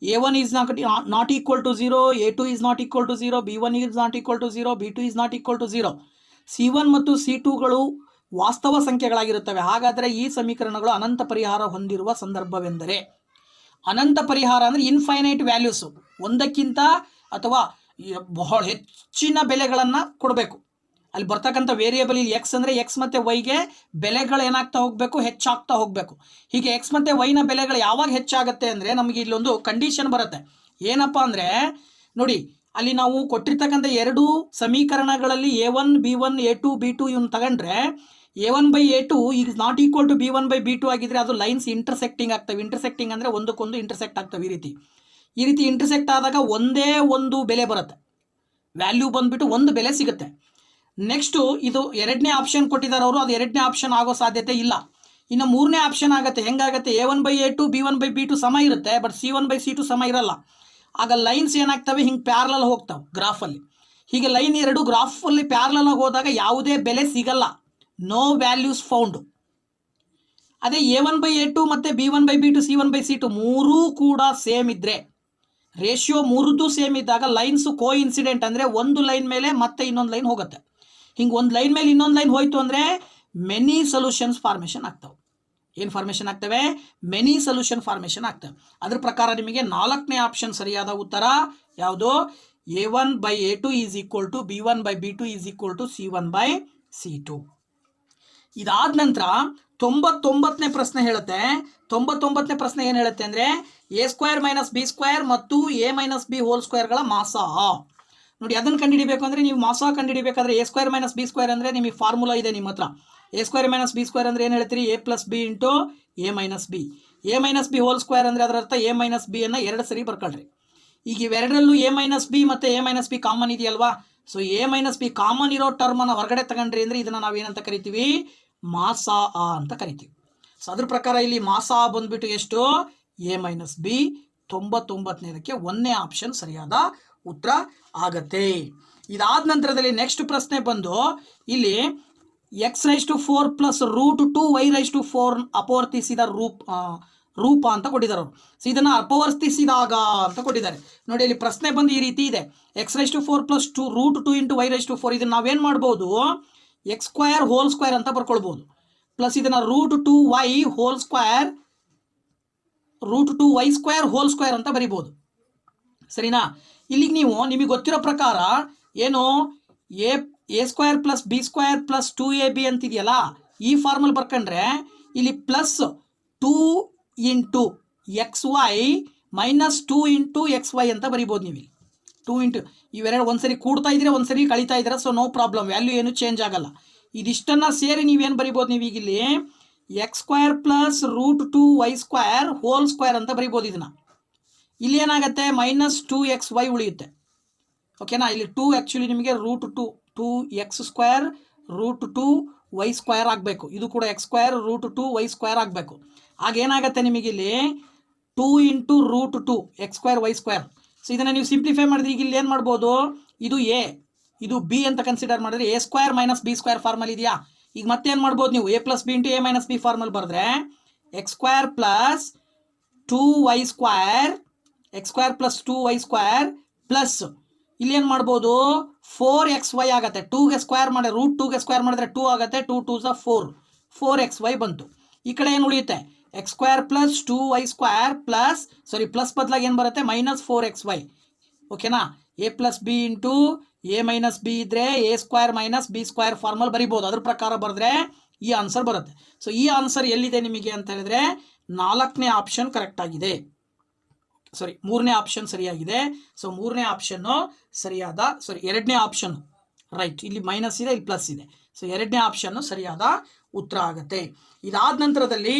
A1 is not equal to 0, A2 is not equal to 0, B1 is not equal to 0, B2 is not equal to 0. C1 ಮತ್ತು C2ಗಳು ವಾಸ್ತವ ಸಂಖ್ಯೆಗಳಾಗಿರುತ್ತವೆ. ಹಾಗಾದರೆ ಈ ಸಮೀಕರಣಗಳು ಅನಂತ ಪರಿಹಾರ ಹೊಂದಿರುವ ಸಂದರ್ಭವೆಂದರೆ, ಅನಂತ ಪರಿಹಾರ ಅಂದರೆ ಇನ್ಫೈನೈಟ್ ವ್ಯಾಲ್ಯೂಸು, ಒಂದಕ್ಕಿಂತ ಅಥವಾ ಬಹಳ ಹೆಚ್ಚಿನ ಬೆಲೆಗಳನ್ನು ಕೊಡಬೇಕು. ಅಲ್ಲಿ ಬರ್ತಕ್ಕಂಥ ವೇರಿಯೇಬಲ್ ಇಲ್ಲಿ ಎಕ್ಸ್ ಅಂದರೆ ಎಕ್ಸ್ ಮತ್ತು ವೈಗೆ ಬೆಲೆಗಳು ಏನಾಗ್ತಾ ಹೋಗಬೇಕು, ಹೆಚ್ಚಾಗ್ತಾ ಹೋಗಬೇಕು. ಹೀಗೆ ಎಕ್ಸ್ ಮತ್ತು ವೈನ ಬೆಲೆಗಳು ಯಾವಾಗ ಹೆಚ್ಚಾಗುತ್ತೆ ಅಂದರೆ ನಮಗೆ ಇಲ್ಲೊಂದು ಕಂಡೀಷನ್ ಬರುತ್ತೆ. ಏನಪ್ಪ ಅಂದರೆ ನೋಡಿ, ಅಲ್ಲಿ ನಾವು ಕೊಟ್ಟಿರ್ತಕ್ಕಂಥ 2 ಸಮೀಕರಣಗಳಲ್ಲಿ A1 B1 A2 B2 ಇವನ್ನ ತಗೊಂಡ್ರೆ A1/A2 is not equal to B1/B2 ಆಗಿದ್ರೆ ಅದು ಲೈನ್ಸ್ ಇಂಟರ್ಸೆಕ್ಟಿಂಗ್ ಆಗ್ತವೆ. ಇಂಟರ್ಸೆಕ್ಟಿಂಗ್ ಅಂದರೆ ಒಂದಕ್ಕೊಂದು ಇಂಟರ್ಸೆಕ್ಟ್ ಆಗ್ತವೆ. ಈ ರೀತಿ ಇಂಟರ್ಸೆಕ್ಟ್ ಆದಾಗ ಒಂದೇ ಒಂದು ಬೆಲೆ ಬರುತ್ತೆ, ವ್ಯಾಲ್ಯೂ ಬಂದುಬಿಟ್ಟು ಒಂದು ಬೆಲೆ ಸಿಗುತ್ತೆ. ನೆಕ್ಸ್ಟು ಇದು 2ನೇ ಆಪ್ಷನ್ ಕೊಟ್ಟಿದ್ದಾರೆ ಅವರು, ಅದು 2ನೇ ಆಪ್ಷನ್ ಆಗೋ ಸಾಧ್ಯತೆ ಇಲ್ಲ. ಇನ್ನು 3ನೇ ಆಪ್ಷನ್ ಆಗುತ್ತೆ. ಹೆಂಗಾಗುತ್ತೆ, A1/A2 B1/B2 ಸಮ ಇರುತ್ತೆ, ಬಟ್ C1/C2 ಸಮ ಇರಲ್ಲ. ಆಗ ಲೈನ್ಸ್ ಏನಾಗ್ತವೆ, ಹಿಂಗೆ ಪ್ಯಾರಲಲ್ ಹೋಗ್ತವೆ ಗ್ರಾಫಲ್ಲಿ. ಹೀಗೆ ಲೈನ್ 2 ಗ್ರಾಫಲ್ಲಿ ಪ್ಯಾರಲಲ್ ಹೋದಾಗ ಯಾವುದೇ ಬೆಲೆ ಸಿಗಲ್ಲ, ನೋ ವ್ಯಾಲ್ಯೂಸ್ ಫೌಂಡು. ಅದೇ A1/A2 ಮತ್ತು B1/B2 C1/C2 ಮೂರೂ ಕೂಡ ಸೇಮ್ ಇದ್ದರೆ, ರೇಷಿಯೋ 3ದ್ದು ಸೇಮ್ ಇದ್ದಾಗ ಲೈನ್ಸು ಕೋ ಇನ್ಸಿಡೆಂಟ್ ಅಂದರೆ ಒಂದು ಲೈನ್ ಮೇಲೆ ಮತ್ತೆ ಇನ್ನೊಂದು ಲೈನ್ ಹೋಗುತ್ತೆ. ಹಿಂಗೆ ಒಂದು ಲೈನ್ ಮೇಲೆ ಇನ್ನೊಂದು ಲೈನ್ ಹೋಯಿತು ಅಂದರೆ ಮೆನಿ ಸೊಲ್ಯೂಷನ್ಸ್ ಫಾರ್ಮೇಷನ್ ಆಗ್ತವೆ. ಏನು ಫಾರ್ಮೇಷನ್ ಆಗ್ತವೆ? ಮೆನಿ ಸೊಲ್ಯೂಷನ್ ಫಾರ್ಮೇಷನ್ ಆಗ್ತವೆ. ಅದ್ರ ಪ್ರಕಾರ ನಿಮಗೆ 4ನೇ ಆಪ್ಷನ್ ಸರಿಯಾದ ಉತ್ತರ ಯಾವುದು? A1/A2 is equal to B1/B2 is equal to C1/C2. ಇದಾದ ನಂತರ 99ನೇ ಪ್ರಶ್ನೆ ಹೇಳುತ್ತೆ. 99ನೇ ಪ್ರಶ್ನೆ ಏನು ಹೇಳುತ್ತೆ ಅಂದರೆ A² - B² ಮತ್ತು A - B² ಮಾಸ. ನೋಡಿ, ಅದನ್ನು ಕಂಡುಹಿಡಿಬೇಕು ಅಂದರೆ ನೀವು ಮಾಸ ಕಂಡುಹಿಡಿಬೇಕಾದ್ರೆ A² - B² ಅಂದರೆ ನಿಮಗೆ ಫಾರ್ಮುಲಾ ಇದೆ ನಿಮ್ಮ ಹತ್ರ. A² - B² ಅಂದರೆ ಏನು ಹೇಳ್ತೀರಿ? A + B × A - B. A - B² ಅಂದರೆ ಅದರ ಅರ್ಥ A - B ಅನ್ನು 2 ಸರಿ ಬರ್ಕೊಳ್ರಿ. ಈಗ ಇವೆರಡರಲ್ಲೂ A - B ಮತ್ತು A - B ಕಾಮನ್ ಇದೆಯಲ್ವಾ? ಸೊ A - B ಕಾಮನ್ ಇರೋ ಟರ್ಮನ್ನು ಹೊರಗಡೆ ತಗೊಂಡ್ರಿ ಅಂದರೆ ಇದನ್ನು ನಾವೇನಂತ ಕರಿತೀವಿ? ಮಾಸ ಅಂತ ಕರಿತೀವಿ. ಸೊ ಅದ್ರ ಪ್ರಕಾರ ಇಲ್ಲಿ ಮಾಸ ಬಂದ್ಬಿಟ್ಟು ಎಷ್ಟು? A - B. 99ನೇದಕ್ಕೆ 1ನೇ ಆಪ್ಷನ್ ಸರಿಯಾದ ಉತ್ತರ ಆಗತ್ತೆ. ಇದಾದ ನಂತರದಲ್ಲಿ ನೆಕ್ಸ್ಟ್ ಪ್ರಶ್ನೆ ಬಂದು ಇಲ್ಲಿ x⁴ + √2y⁴ ಅಪವರ್ತಿಸಿದ ರೂಪ ಅಂತ ಕೊಟ್ಟಿದ್ದಾರೆ ಅವರು. ಸೊ ಇದನ್ನು ಅಪವರ್ತಿಸಿದಾಗ ಅಂತ ಕೊಟ್ಟಿದ್ದಾರೆ. ನೋಡಿ, ಇಲ್ಲಿ ಪ್ರಶ್ನೆ ಬಂದು ಈ ರೀತಿ ಇದೆ. x⁴ + √2 × y⁴. ಇದನ್ನು ನಾವೇನು ಮಾಡ್ಬೋದು? x² ಅಂತ ಬರ್ಕೊಳ್ಬೋದು. ಪ್ಲಸ್ ಇದನ್ನು √2y² ಅಂತ ಬರಿಬೋದು. ಸರಿನಾ? ಇಲ್ಲಿಗೆ ನೀವು ನಿಮಗೆ ಗೊತ್ತಿರೋ ಪ್ರಕಾರ ಏನು A² + B² + 2AB ಅಂತಿದೆಯಲ್ಲ, ಈ ಫಾರ್ಮಲ್ ಬರ್ಕೊಂಡ್ರೆ ಇಲ್ಲಿ ಪ್ಲಸ್ 2 × xy - 2 × xy ಅಂತ ಬರಿಬೋದು. ನೀವು 2 × ಇವೆರಡು ಒಂದ್ಸರಿ ಕೂಡ್ತಾ ಇದ್ದೀರಾ, ಒಂದ್ಸರಿ ಕಳೀತಾ ಇದ್ದೀರಾ. ಸೊ ನೋ ಪ್ರಾಬ್ಲಮ್, ವ್ಯಾಲ್ಯೂ ಏನು ಚೇಂಜ್ ಆಗಲ್ಲ. ಇದಿಷ್ಟನ್ನು ಸೇರಿ ನೀವೇನು ಬರಿಬೋದು? ನೀವು ಈಗ ಇಲ್ಲಿ x² + √2y² ಅಂತ ಬರಿಬೋದು. ಇದನ್ನು ಇಲ್ಲಿ ಏನಾಗುತ್ತೆ? -2xy ಉಳಿಯುತ್ತೆ. ಓಕೆನಾ? ಇಲ್ಲಿ 2 ಆ್ಯಕ್ಚುಲಿ ನಿಮಗೆ √2x² √2y² ಆಗಬೇಕು. ಇದು ಕೂಡ x² √2y² ಆಗಬೇಕು. ಆಗೇನಾಗುತ್ತೆ ನಿಮಗೆ ಇಲ್ಲಿ 2 × √2 x²y². ಸೊ ಇದನ್ನು ನೀವು ಸಿಂಪ್ಲಿಫೈ ಮಾಡಿದ್ರೆ ಈಗ ಇಲ್ಲಿ ಏನು ಮಾಡ್ಬೋದು? ಇದು A, ಇದು B ಅಂತ ಕನ್ಸಿಡರ್ ಮಾಡಿದ್ರೆ A² - B² ಫಾರ್ಮಲ್ ಇದೆಯಾ? ಈಗ ಮತ್ತೇನು ಮಾಡ್ಬೋದು ನೀವು? A + B × A - B formal ಬರೆದ್ರೆ x² + 2y² ಪ್ಲಸ್ ಇಲ್ಲಿ ಏನು ಮಾಡ್ಬೋದು? 4xy ಆಗುತ್ತೆ. 2ಗೆ ಸ್ಕ್ವೇರ್ ಮಾಡಿ √2ಗೆ ಸ್ಕ್ವೇರ್ ಮಾಡಿದ್ರೆ 2 ಆಗುತ್ತೆ. 2 × 2 = 4. 4xy ಬಂತು. ಈ ಕಡೆ ಏನು ಉಳಿಯುತ್ತೆ? x² + 2y² ಪ್ಲಸ್ ಪ್ಲಸ್ ಬದಲಾಗಿ ಏನು ಬರುತ್ತೆ? -4xy. ಓಕೆನಾ? A + B × A - B ಇದ್ರೆ A² - B² ಫಾರ್ಮಲ್ ಬರಿಬೋದು. ಅದ್ರ ಪ್ರಕಾರ ಬರೆದ್ರೆ ಈ ಆನ್ಸರ್ ಬರುತ್ತೆ. ಸೊ ಈ ಆನ್ಸರ್ ಎಲ್ಲಿದೆ ನಿಮಗೆ ಅಂತ ಹೇಳಿದ್ರೆ 4ನೇ ಆಪ್ಷನ್ ಕರೆಕ್ಟ್ ಆಗಿದೆ. 3ನೇ ಆಪ್ಷನ್ ಸರಿಯಾಗಿದೆ. ಸೊ 3ನೇ ಆಪ್ಷನ್ನು ಸರಿಯಾದ 2ನೇ ಆಪ್ಷನ್ ರೈಟ್. ಇಲ್ಲಿ ಮೈನಸ್ ಇದೆ, ಇಲ್ಲಿ ಪ್ಲಸ್ ಇದೆ. ಸೊ 2ನೇ ಆಪ್ಷನ್ನು ಸರಿಯಾದ ಉತ್ತರ ಆಗುತ್ತೆ. ಇದಾದ ನಂತರದಲ್ಲಿ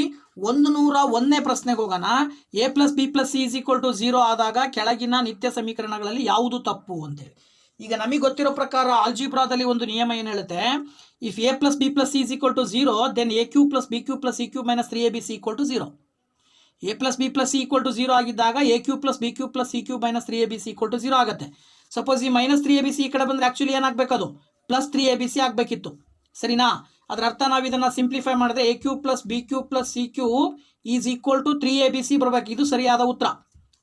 101ನೇ ಪ್ರಶ್ನೆಗೆ ಹೋಗೋಣ. A + B + C = 0 ಆದಾಗ ಕೆಳಗಿನ ನಿತ್ಯ ಸಮೀಕರಣಗಳಲ್ಲಿ ಯಾವುದು ತಪ್ಪು ಅಂತೇಳಿ. ಈಗ ನಮಗೆ ಗೊತ್ತಿರೋ ಪ್ರಕಾರ ಆಲ್ಜಿಬ್ರಾದಲ್ಲಿ ಒಂದು ನಿಯಮ ಏನು ಹೇಳುತ್ತೆ? If A + B + C = 0 then AQ + BQ + CQ - 3ABC = 0. A + B + C = 0 ಆಗಿದ್ದಾಗ AQ + BQ + CQ - 3ABC = 0 ಆಗುತ್ತೆ. ಸಪೋಸ್ ಈ -3ABC ಈ ಕಡೆ ಬಂದರೆ ಆ್ಯಕ್ಚುಲಿ ಏನಾಗಬೇಕು? ಅದು +3ABC ಆಗಬೇಕಿತ್ತು. ಸರಿನಾ? ಅದರ ಅರ್ಥ ನಾವು ಇದನ್ನು ಸಿಂಪ್ಲಿಫೈ ಮಾಡಿದ್ರೆ AQ + BQ + CQ = 3ABC ಬರಬೇಕು. ಇದು ಸರಿಯಾದ ಉತ್ತರ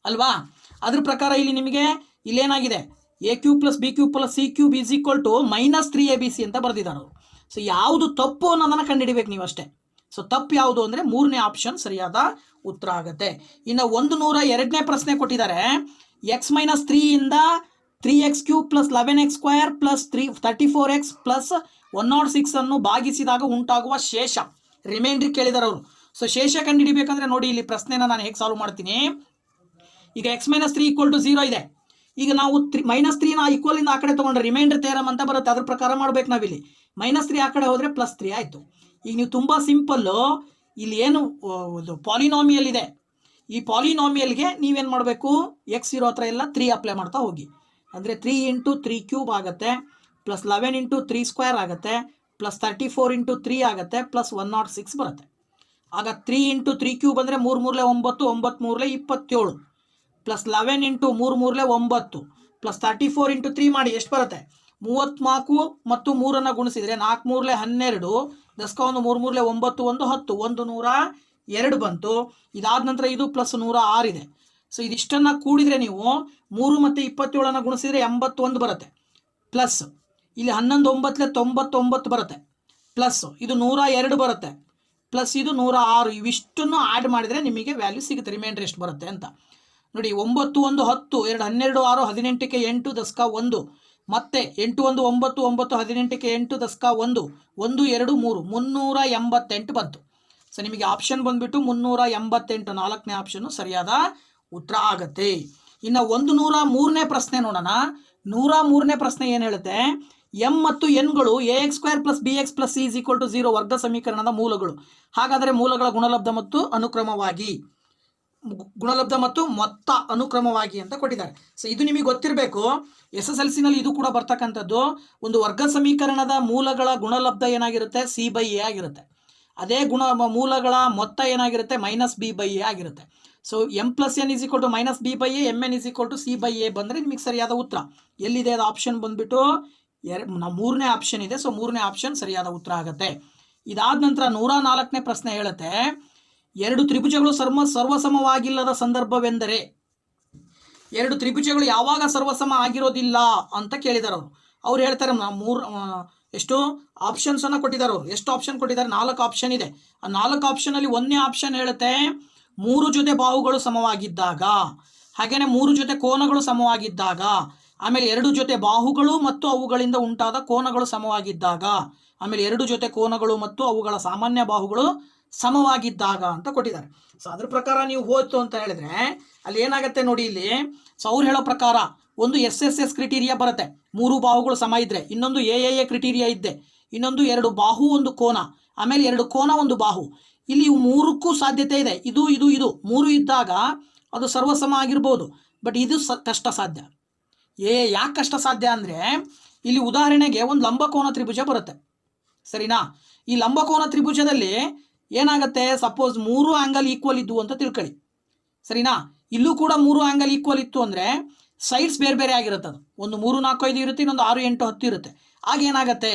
ಅಲ್ವಾ? ಅದ್ರ ಪ್ರಕಾರ ಇಲ್ಲಿ ನಿಮಗೆ ಇಲ್ಲೇನಾಗಿದೆ? AQ + BQ + CQ = -3ABC ಅಂತ ಬರೆದಿದ್ದಾರೆ ಅವರು. ಸೊ ಯಾವುದು ತಪ್ಪು ಅನ್ನೋದನ್ನು ಕಂಡುಹಿಡಿಬೇಕು ನೀವು ಅಷ್ಟೇ. ಸೊ ತಪ್ಪು ಯಾವುದು ಅಂದರೆ 3ನೇ ಆಪ್ಷನ್ ಸರಿಯಾದ ಉತ್ತರ ಆಗುತ್ತೆ. ಇನ್ನು 102ನೇ ಪ್ರಶ್ನೆ ಕೊಟ್ಟಿದ್ದಾರೆ. x - 3 ಇಂದ 3x³ + 11x² + 34x + 106 ಅನ್ನು ಭಾಗಿಸಿದಾಗ ಉಂಟಾಗುವ ಶೇಷ ರಿಮೈಂಡ್ರಿ ಕೇಳಿದ್ದಾರೆ ಅವರು. ಸೊ ಶೇಷ ಕಂಡುಹಿಡಿಬೇಕಂದ್ರೆ ನೋಡಿ, ಇಲ್ಲಿ ಪ್ರಶ್ನೆನ ನಾನು ಹೇಗೆ ಸಾಲ್ವ್ ಮಾಡ್ತೀನಿ. ಈಗ x - 3 = 0 ಇದೆ. ಈಗ ನಾವು -3ನ ಈಕ್ವಲಿಂದ ಆ ಕಡೆ ತೊಗೊಂಡ್ರೆ ರಿಮೈಂಡರ್ ಥಿಯರಮ್ ಅಂತ ಬರುತ್ತೆ. ಅದ್ರ ಪ್ರಕಾರ ಮಾಡ್ಬೇಕು ನಾವಿಲ್ಲಿ. -3 ಆ ಕಡೆ ಹೋದರೆ +3 ಆಯಿತು. ಈಗ ನೀವು ತುಂಬ ಸಿಂಪಲ್ಲು, ಇಲ್ಲಿ ಏನು ಪಾಲಿನಾಮಿಯಲ್ ಇದೆ, ಈ ಪಾಲಿನಾಮಿಯಲ್ಗೆ ನೀವೇನು ಮಾಡಬೇಕು? ಎಕ್ಸ್ ಇರೋ ಹತ್ರ ಎಲ್ಲ 3 ಅಪ್ಲೈ ಮಾಡ್ತಾ ಹೋಗಿ. ಅಂದರೆ 3 × 3³ ಆಗುತ್ತೆ, + 11 × 3² ಆಗುತ್ತೆ, + 34 × 3 ಆಗುತ್ತೆ, + 106 ಬರುತ್ತೆ. ಆಗ 3 × 3³ ಅಂದರೆ 3 3 9, 9 3 27, + 11 × 3 3 9, + 34 × 3 ಮಾಡಿ ಎಷ್ಟು ಬರುತ್ತೆ? 34 ಮತ್ತು 3 ಗುಣಿಸಿದರೆ 4 3 12, ದಸ್ಕ 1 3 3 9 1 10, 102 ಬಂತು. ಇದಾದ ನಂತರ ಇದು +106 ಇದೆ. ಸೊ ಇದಿಷ್ಟನ್ನು ಕೂಡಿದರೆ ನೀವು 3 ಮತ್ತು 27 ಗುಣಿಸಿದರೆ 81 ಬರುತ್ತೆ. ಪ್ಲಸ್ ಇಲ್ಲಿ 11 9 99 ಬರುತ್ತೆ. ಪ್ಲಸ್ ಇದು 102 ಬರುತ್ತೆ, ಪ್ಲಸ್ ಇದು 106, ಇವಿಷ್ಟನ್ನು ಆ್ಯಡ್ ಮಾಡಿದರೆ ನಿಮಗೆ ವ್ಯಾಲ್ಯೂ ಸಿಗುತ್ತೆ, ರಿಮೈಂಡರ್ ಎಷ್ಟು ಬರುತ್ತೆ ಅಂತ ನೋಡಿ. 9 1 10, 2 12 6, 18ಕ್ಕೆ 8 ದಶಕ 1, ಮತ್ತೆ 8 1 9 9, 18ಕ್ಕೆ 8 ದಶಕ 1, 1 2 3, 388 ಬಂತು. ಸೊ ನಿಮಗೆ ಆಪ್ಷನ್ ಬಂದ್ಬಿಟ್ಟು 388, 4ನೇ ಆಪ್ಷನ್ನು ಸರಿಯಾದ ಉತ್ತರ ಆಗುತ್ತೆ. ಇನ್ನು 103ನೇ ಪ್ರಶ್ನೆ ನೋಡೋಣ. 103ನೇ ಪ್ರಶ್ನೆ ಏನು ಹೇಳುತ್ತೆ, ಎಂ ಮತ್ತು ಎನ್ಗಳು ax² + bx + c = 0 ವರ್ಗ ಸಮೀಕರಣದ ಮೂಲಗಳು. ಹಾಗಾದರೆ ಮೂಲಗಳ ಗುಣಲಬ್ಧ ಮತ್ತು ಅನುಕ್ರಮವಾಗಿ, ಗುಣಲಬ್ಧ ಮತ್ತು ಮೊತ್ತ ಅನುಕ್ರಮವಾಗಿ ಅಂತ ಕೊಟ್ಟಿದ್ದಾರೆ. ಸೊ ಇದು ನಿಮಗೆ ಗೊತ್ತಿರಬೇಕು, SSLCನಲ್ಲಿ ಇದು ಕೂಡ ಬರ್ತಕ್ಕಂಥದ್ದು. ಒಂದು ವರ್ಗ ಸಮೀಕರಣದ ಮೂಲಗಳ ಗುಣಲಬ್ಧ ಏನಾಗಿರುತ್ತೆ, c/a ಆಗಿರುತ್ತೆ. ಅದೇ ಮೂಲಗಳ ಮೊತ್ತ ಏನಾಗಿರುತ್ತೆ, -b/a ಆಗಿರುತ್ತೆ. So m + n = -b/a, mn = c/a ಬಂದರೆ ನಿಮಗೆ ಸರಿಯಾದ ಉತ್ತರ ಎಲ್ಲಿದೆ ಅದು ಆಪ್ಷನ್ ಬಂದ್ಬಿಟ್ಟು 3ನೇ ಆಪ್ಷನ್ ಇದೆ. ಸೊ 3ನೇ ಆಪ್ಷನ್ ಸರಿಯಾದ ಉತ್ತರ ಆಗುತ್ತೆ. ಇದಾದ ನಂತರ 104ನೇ ಪ್ರಶ್ನೆ ಹೇಳುತ್ತೆ, ಎರಡು ತ್ರಿಭುಜಗಳು ಸರ್ವಸಮವಾಗಿಲ್ಲದ ಸಂದರ್ಭವೆಂದರೆ, ಎರಡು ತ್ರಿಭುಜಗಳು ಯಾವಾಗ ಸರ್ವಸಮ ಆಗಿರೋದಿಲ್ಲ ಅಂತ ಕೇಳಿದಾರೆ ಅವ್ರು ಹೇಳ್ತಾರೆ. ಎಷ್ಟು ಆಪ್ಷನ್ಸನ್ನು ಕೊಟ್ಟಿದ್ದಾರೆ ಅವರು, ಎಷ್ಟು ಆಪ್ಷನ್ ಕೊಟ್ಟಿದ್ದಾರೆ, 4 ಆಪ್ಷನ್ ಇದೆ. ಆ 4 ಆಪ್ಷನಲ್ಲಿ 1ನೇ ಆಪ್ಷನ್ ಹೇಳುತ್ತೆ 3 ಜೊತೆ ಬಾಹುಗಳು ಸಮವಾಗಿದ್ದಾಗ, ಹಾಗೇನೆ 3 ಜೊತೆ ಕೋನಗಳು ಸಮವಾಗಿದ್ದಾಗ, ಆಮೇಲೆ 2 ಜೊತೆ ಬಾಹುಗಳು ಮತ್ತು ಅವುಗಳಿಂದ ಉಂಟಾದ ಕೋನಗಳು ಸಮವಾಗಿದ್ದಾಗ, ಆಮೇಲೆ 2 ಜೊತೆ ಕೋನಗಳು ಮತ್ತು ಅವುಗಳ ಸಾಮಾನ್ಯ ಬಾಹುಗಳು ಸಮವಾಗಿದ್ದಾಗ ಅಂತ ಕೊಟ್ಟಿದ್ದಾರೆ. ಸೊ ಅದ್ರ ಪ್ರಕಾರ ನೀವು ಹೋಯ್ತು ಅಂತ ಹೇಳಿದ್ರೆ ಅಲ್ಲಿ ಏನಾಗುತ್ತೆ ನೋಡಿ, ಇಲ್ಲಿ ಸೊ ಅವ್ರು ಹೇಳೋ ಪ್ರಕಾರ ಒಂದು SSS ಕ್ರಿಟೀರಿಯಾ ಬರುತ್ತೆ, 3 ಬಾಹುಗಳು ಸಮ ಇದ್ದರೆ. ಇನ್ನೊಂದು AAA ಕ್ರಿಟೀರಿಯಾ ಇದ್ದೆ, ಇನ್ನೊಂದು 2 ಬಾಹು 1 ಕೋನ, ಆಮೇಲೆ 2 ಕೋನ 1 ಬಾಹು. ಇಲ್ಲಿ 3ಕ್ಕೂ ಸಾಧ್ಯತೆ ಇದೆ, ಇದು 3 ಇದ್ದಾಗ ಅದು ಸರ್ವಸಮ ಆಗಿರ್ಬೋದು. ಬಟ್ ಇದು ಕಷ್ಟ ಸಾಧ್ಯ. ಯಾಕೆ ಕಷ್ಟ ಸಾಧ್ಯ ಅಂದರೆ, ಇಲ್ಲಿ ಉದಾಹರಣೆಗೆ ಒಂದು ಲಂಬಕೋನ ತ್ರಿಭುಜ ಬರುತ್ತೆ, ಸರಿನಾ? ಈ ಲಂಬಕೋನ ತ್ರಿಭುಜದಲ್ಲಿ ಏನಾಗುತ್ತೆ, ಸಪೋಸ್ 3 ಆ್ಯಂಗಲ್ ಈಕ್ವಲ್ ಇದ್ವು ಅಂತ ತಿಳ್ಕೊಳ್ಳಿ, ಸರಿನಾ? ಇಲ್ಲೂ ಕೂಡ 3 ಆ್ಯಂಗಲ್ ಈಕ್ವಲ್ ಇತ್ತು ಅಂದರೆ ಸೈಡ್ಸ್ ಬೇರೆ ಬೇರೆ ಆಗಿರುತ್ತೆ. ಅದು ಒಂದು 3 4 5 ಇರುತ್ತೆ, ಇನ್ನೊಂದು 6 8 10 ಇರುತ್ತೆ. ಆಗ ಏನಾಗುತ್ತೆ,